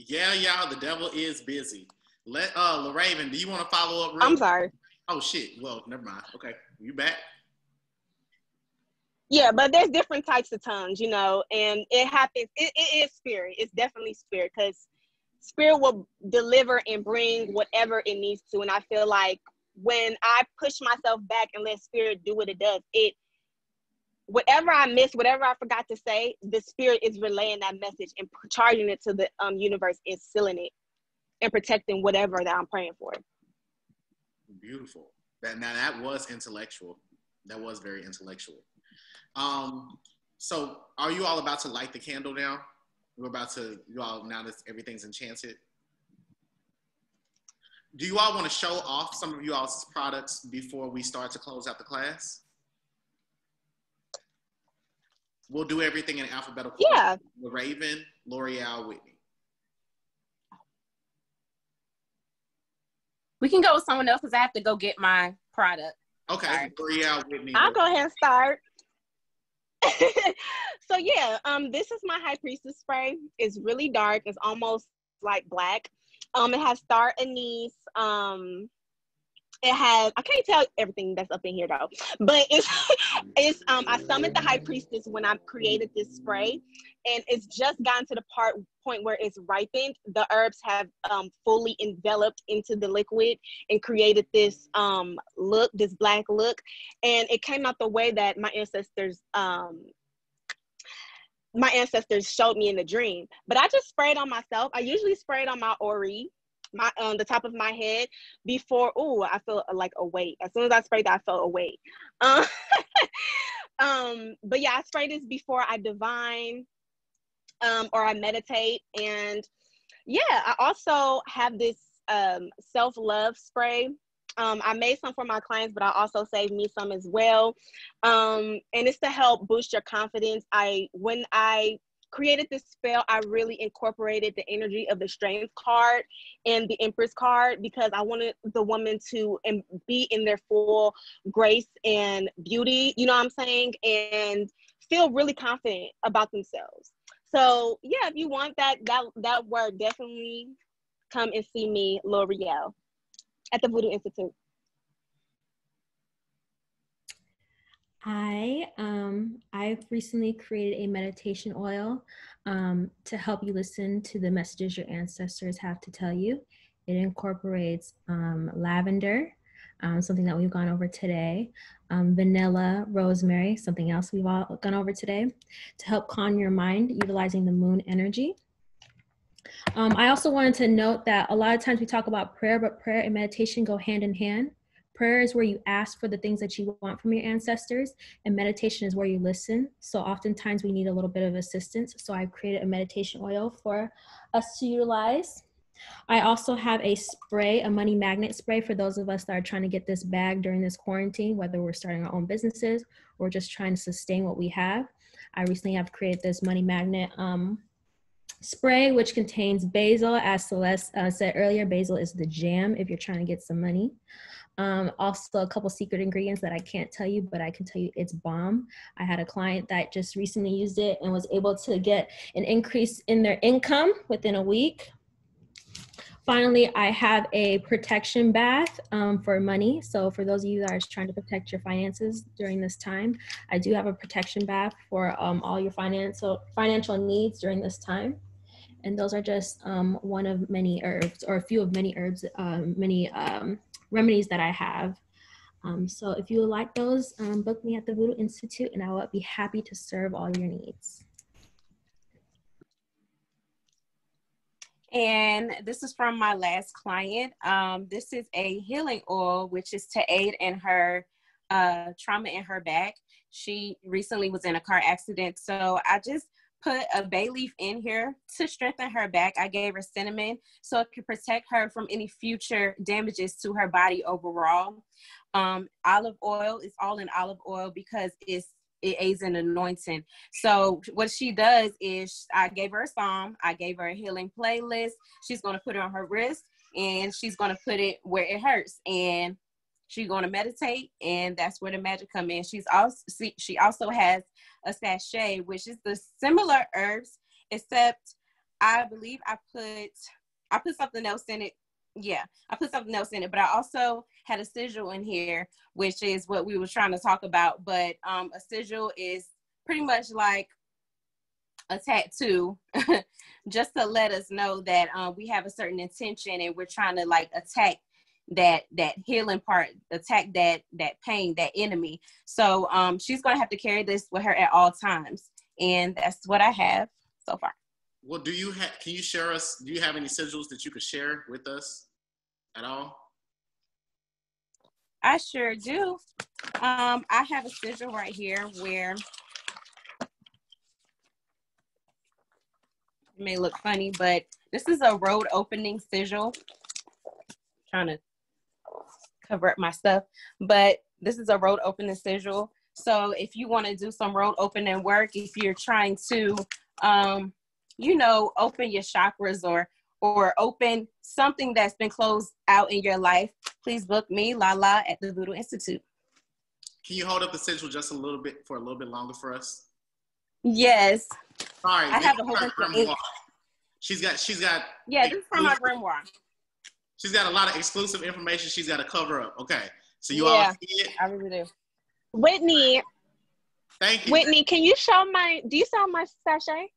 Speaker 1: Yeah, the devil is busy. Let LaRaven, do you want to follow up?
Speaker 3: I'm sorry.
Speaker 1: Oh shit. Well, never mind. Okay, you back?
Speaker 3: Yeah, but there's different types of tongues, you know, and it happens. It is spirit. It's definitely spirit, because spirit will deliver and bring whatever it needs to. And I feel like when I push myself back and let spirit do what it does, whatever I missed, whatever I forgot to say, the spirit is relaying that message and charging it to the universe and sealing it and protecting whatever that I'm praying for.
Speaker 1: Beautiful. That was intellectual. That was very intellectual. So are you all about to light the candle now? We're about to, now that everything's enchanted. Do you all want to show off some of you all's products before we start to close out the class? We'll do everything in alphabetical order.
Speaker 3: Yeah.
Speaker 1: LaRaven, L'Oreal, Whitney.
Speaker 2: We can go with someone else because I have to go get my product.
Speaker 1: Okay, L'Oreal, Whitney.
Speaker 3: I'll go ahead and start. So yeah, this is my High Priestess spray. It's really dark. It's almost like black. It has star anise. It has, I can't tell everything that's up in here though, but it's I summoned the High Priestess when I created this spray, and it's just gotten to the part point where it's ripened, the herbs have fully enveloped into the liquid and created this look, this black look. And it came out the way that my ancestors showed me in the dream. But I just sprayed on myself. I usually sprayed on my ori, my the top of my head before. Oh, I feel like a weight. As soon as I sprayed that, I felt a weight. But yeah, I spray this before I divine or I meditate. And yeah, I also have this self-love spray. I made some for my clients, but I also saved me some as well. And it's to help boost your confidence. When I created this spell, I really incorporated the energy of the Strength card and the Empress card, because I wanted the woman to be in their full grace and beauty, you know what I'm saying? And feel really confident about themselves. So yeah, if you want that word, definitely come and see me, L'Oreal, at the Voodoo Institute.
Speaker 4: I've recently created a meditation oil to help you listen to the messages your ancestors have to tell you. It incorporates lavender, something that we've gone over today, vanilla, rosemary, something else we've all gone over today, to help calm your mind utilizing the moon energy. I also wanted to note that a lot of times we talk about prayer, but prayer and meditation go hand in hand. Prayer is where you ask for the things that you want from your ancestors, and meditation is where you listen. So oftentimes we need a little bit of assistance. So I've created a meditation oil for us to utilize. I also have a spray, a money magnet spray, for those of us that are trying to get this bag during this quarantine, whether we're starting our own businesses or just trying to sustain what we have. I recently have created this money magnet spray, which contains basil. As Celeste said earlier, basil is the jam if you're trying to get some money. Also a couple secret ingredients that I can't tell you, but I can tell you it's bomb. I had a client that just recently used it and was able to get an increase in their income within a week. Finally, I have a protection bath for money. So for those of you that are trying to protect your finances during this time, I do have a protection bath for all your financial needs during this time. And those are just one of many herbs, or a few of many herbs, many remedies that I have. So if you would like those, book me at the Voodoo Institute and I will be happy to serve all your needs.
Speaker 2: And this is from my last client. This is a healing oil, which is to aid in her trauma in her back. She recently was in a car accident. So I just put a bay leaf in here to strengthen her back. I gave her cinnamon so it could protect her from any future damages to her body overall. Olive oil is all in olive oil because it aids in anointing. So what she does is, I gave her a psalm, I gave her a healing playlist. She's going to put it on her wrist and she's going to put it where it hurts, and she's going to meditate, and that's where the magic come in. She also has a sachet, which is the similar herbs, except I believe I put something else in it. Yeah, I put something else in it, but I also had a sigil in here, which is what we were trying to talk about. But a sigil is pretty much like a tattoo, just to let us know that we have a certain intention and we're trying to like attack that healing part, attack that pain, that enemy. So she's gonna have to carry this with her at all times, and that's what I have so far.
Speaker 1: Well, can you share us, do you have any sigils that you could share with us at all?
Speaker 2: I sure do. I have a sigil right here where it may look funny, but this is a road opening sigil. I'm trying to cover up my stuff, but this is a road opening sigil. So if you want to do some road opening work, if you're trying to open your chakras or open something that's been closed out in your life, please book me, Lala, at the Voodoo Institute.
Speaker 1: Can you hold up the sigil just a little bit longer for us?
Speaker 2: Yes.
Speaker 1: Sorry,
Speaker 2: I have a whole bunch of ink.
Speaker 1: She's got.
Speaker 2: Yeah, this is from my grimoire.
Speaker 1: She's got a lot of exclusive information she's got to cover up. Okay, so you all see it?
Speaker 2: I really do.
Speaker 3: Whitney.
Speaker 1: Thank you.
Speaker 3: Whitney, do you sell my sachet?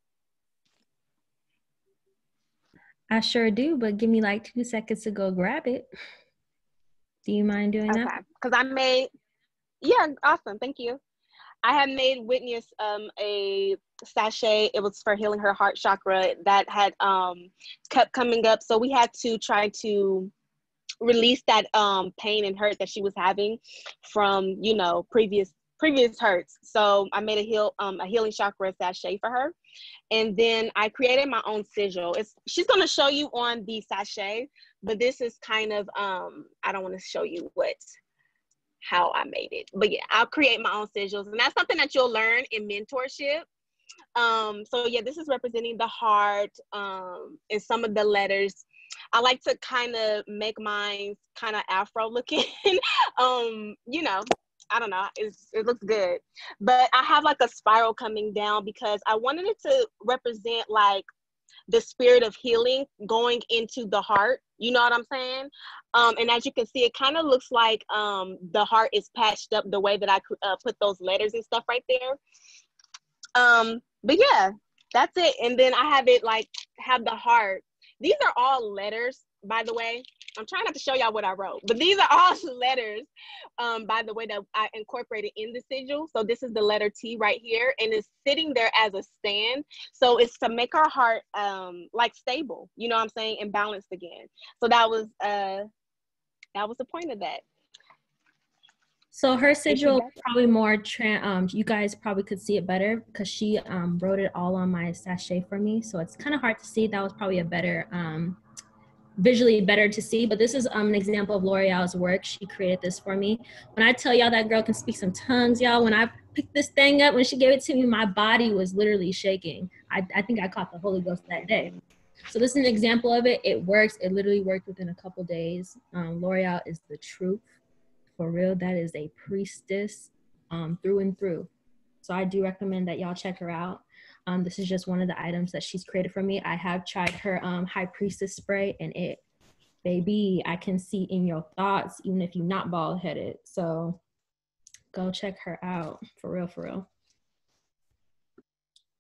Speaker 4: I sure do, but give me like 2 seconds to go grab it. Do you mind doing that?
Speaker 3: Okay, because I made, yeah, awesome, thank you. I had made Whitney a sachet. It was for healing her heart chakra that had kept coming up. So we had to try to release that pain and hurt that she was having from, you know, previous hurts. So I made a healing chakra sachet for her. And then I created my own sigil. She's going to show you on the sachet, but this is kind of, I don't want to show you how I made it. But yeah, I'll create my own sigils. And that's something that you'll learn in mentorship. So yeah, this is representing the heart and some of the letters. I like to kind of make mine kind of Afro looking. You know, I don't know, it looks good. But I have like a spiral coming down because I wanted it to represent like the spirit of healing going into the heart. You know what I'm saying? And as you can see, it kind of looks like the heart is patched up the way that I put those letters and stuff right there. But yeah, that's it. And then I have it like, have the heart. These are all letters, by the way. I'm trying not to show y'all what I wrote, but these are all letters, by the way, that I incorporated in the sigil. So this is the letter T right here, and it's sitting there as a stand. So it's to make our heart like stable, you know what I'm saying, and balanced again. So that was the point of that.
Speaker 4: So her sigil probably more, you guys probably could see it better because she wrote it all on my sachet for me. So it's kind of hard to see. That was probably a better, visually better to see. But this is an example of L'Oreal's work. She created this for me. When I tell y'all that girl can speak some tongues, y'all, when I picked this thing up, when she gave it to me, my body was literally shaking. I think I caught the Holy Ghost that day. So this is an example of it. It works. It literally worked within a couple days. L'Oreal is the truth. For real, that is a priestess through and through. So I do recommend that y'all check her out. This is just one of the items that she's created for me. I have tried her High Priestess spray, and it, baby, I can see in your thoughts, even if you're not bald-headed. So go check her out, for real, for real.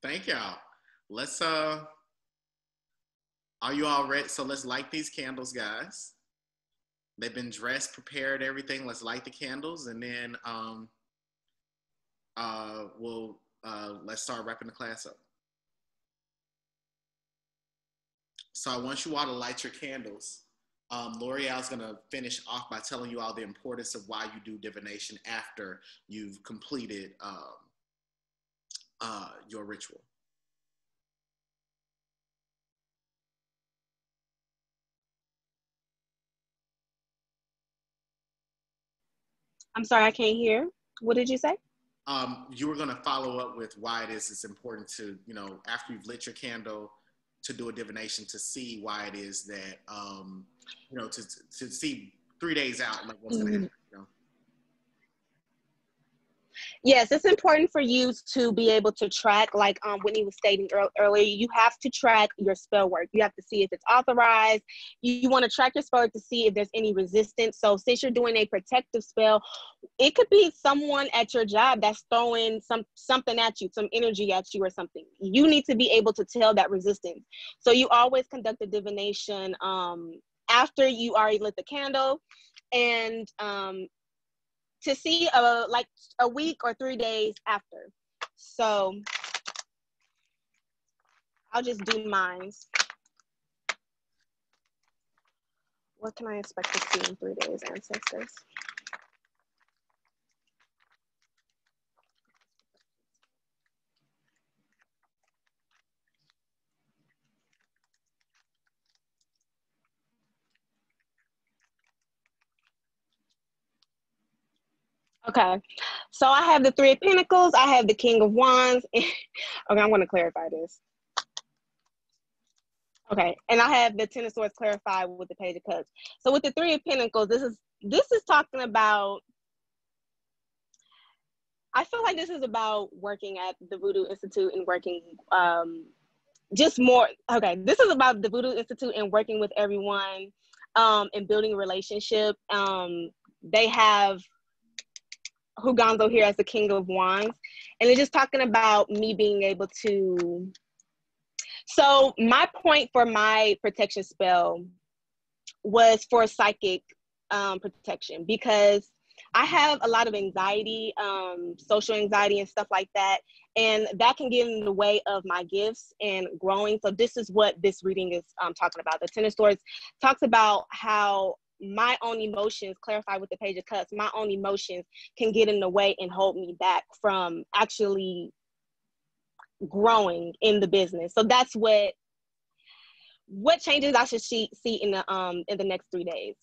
Speaker 1: Thank y'all. Let's, are you all ready? So let's light these candles, guys. They've been dressed, prepared, everything. Let's light the candles, and then let's start wrapping the class up. So I want you all to light your candles. L'Oreal's gonna finish off by telling you all the importance of why you do divination after you've completed your ritual.
Speaker 3: I'm sorry, I can't hear. What did you say?
Speaker 1: You were going to follow up with why it's important to, you know, after you've lit your candle, to do a divination to see why it is that, you know, to see 3 days out, like what's going to happen, you know?
Speaker 3: Yes, it's important for you to be able to track, like Whitney was stating earlier, you have to track your spell work. You have to see if it's authorized. You want to track your spell work to see if there's any resistance. So since you're doing a protective spell, it could be someone at your job that's throwing something at you, some energy at you or something. You need to be able to tell that resistance. So you always conduct a divination after you already lit the candle, and to see like a week or 3 days after. So I'll just do mine. What can I expect to see in 3 days, ancestors? Okay, so I have the Three of Pentacles, I have the King of Wands. Okay, I'm going to clarify this. Okay, and I have the Ten of Swords clarified with the Page of Cups. So with the Three of Pentacles, this is talking about, I feel like this is about working at the Voodoo Institute and working just more. Okay, this is about the Voodoo Institute and working with everyone and building a relationship. They have Hugonzo here as the King of Wands, and they're just talking about me being able to So my point for my protection spell was for psychic protection, because I have a lot of anxiety, social anxiety and stuff like that. And that can get in the way of my gifts and growing. So this is what this reading is talking about. The Ten of Swords talks about how my own emotions, clarify with the Page of Cups, my own emotions can get in the way and hold me back from actually growing in the business. So that's what changes I should see in the next 3 days.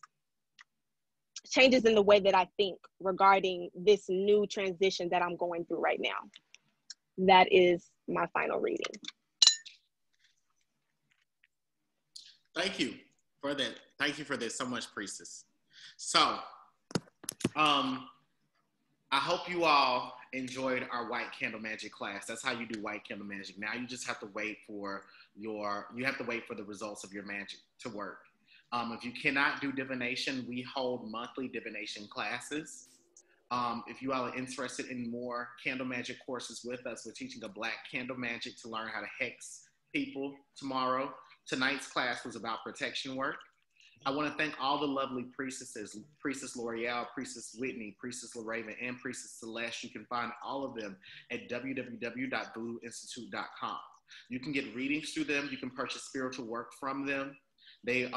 Speaker 3: Changes in the way that I think regarding this new transition that I'm going through right now. That is my final reading.
Speaker 1: Thank you for that. Thank you for this so much, Priestess. So, I hope you all enjoyed our white candle magic class. That's how you do white candle magic. Now you just have to wait for the results of your magic to work. If you cannot do divination, we hold monthly divination classes. If you all are interested in more candle magic courses with us, we're teaching a black candle magic to learn how to hex people tomorrow. Tonight's class was about protection work. I want to thank all the lovely priestesses, Priestess L'Oreal, Priestess Whitney, Priestess LaRaven, and Priestess Celeste. You can find all of them at www.voodooinstitute.com. You can get readings through them. You can purchase spiritual work from them. They're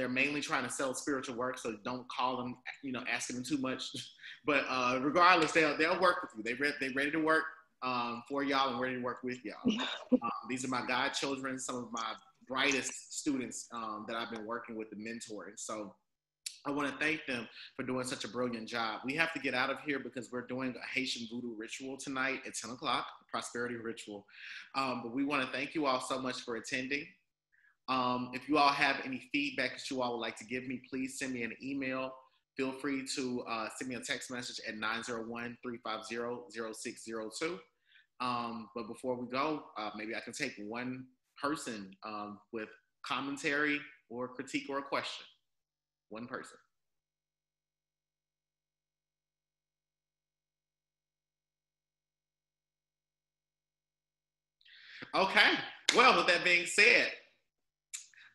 Speaker 1: mainly trying to sell spiritual work, so don't call them, asking them too much. But regardless, they'll work with you. They ready to work for y'all and ready to work with y'all. These are my godchildren, some of my brightest students that I've been working with and mentoring. So I want to thank them for doing such a brilliant job. We have to get out of here because we're doing a Haitian voodoo ritual tonight at 10 o'clock, a prosperity ritual. But we want to thank you all so much for attending. If you all have any feedback that you all would like to give me, please send me an email. Feel free to send me a text message at 901-350-0602. But before we go, maybe I can take one person with commentary or critique or a question. One person. Okay. Well, with that being said,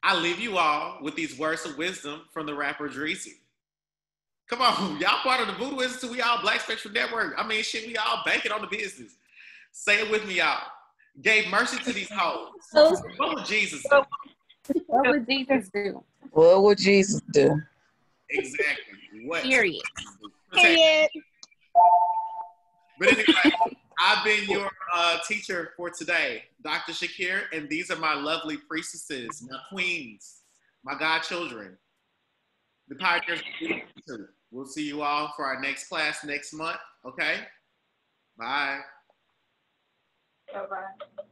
Speaker 1: I leave you all with these words of wisdom from the rapper Dreezy. Come on, y'all part of the Voodoo Institute. We all Black Spectrum Network. I mean, shit, we all banking on the business. Say it with me, y'all. Gave mercy to these hoes. What would Jesus do?
Speaker 2: What would Jesus do?
Speaker 7: What would Jesus do?
Speaker 1: Exactly. What?
Speaker 2: Period.
Speaker 3: Period.
Speaker 1: But anyway, I've been your teacher for today, Dr. Shakir, and these are my lovely priestesses, my queens, my godchildren, the pioneers of the Institute. We'll see you all for our next class next month, okay? Bye.
Speaker 2: Bye-bye.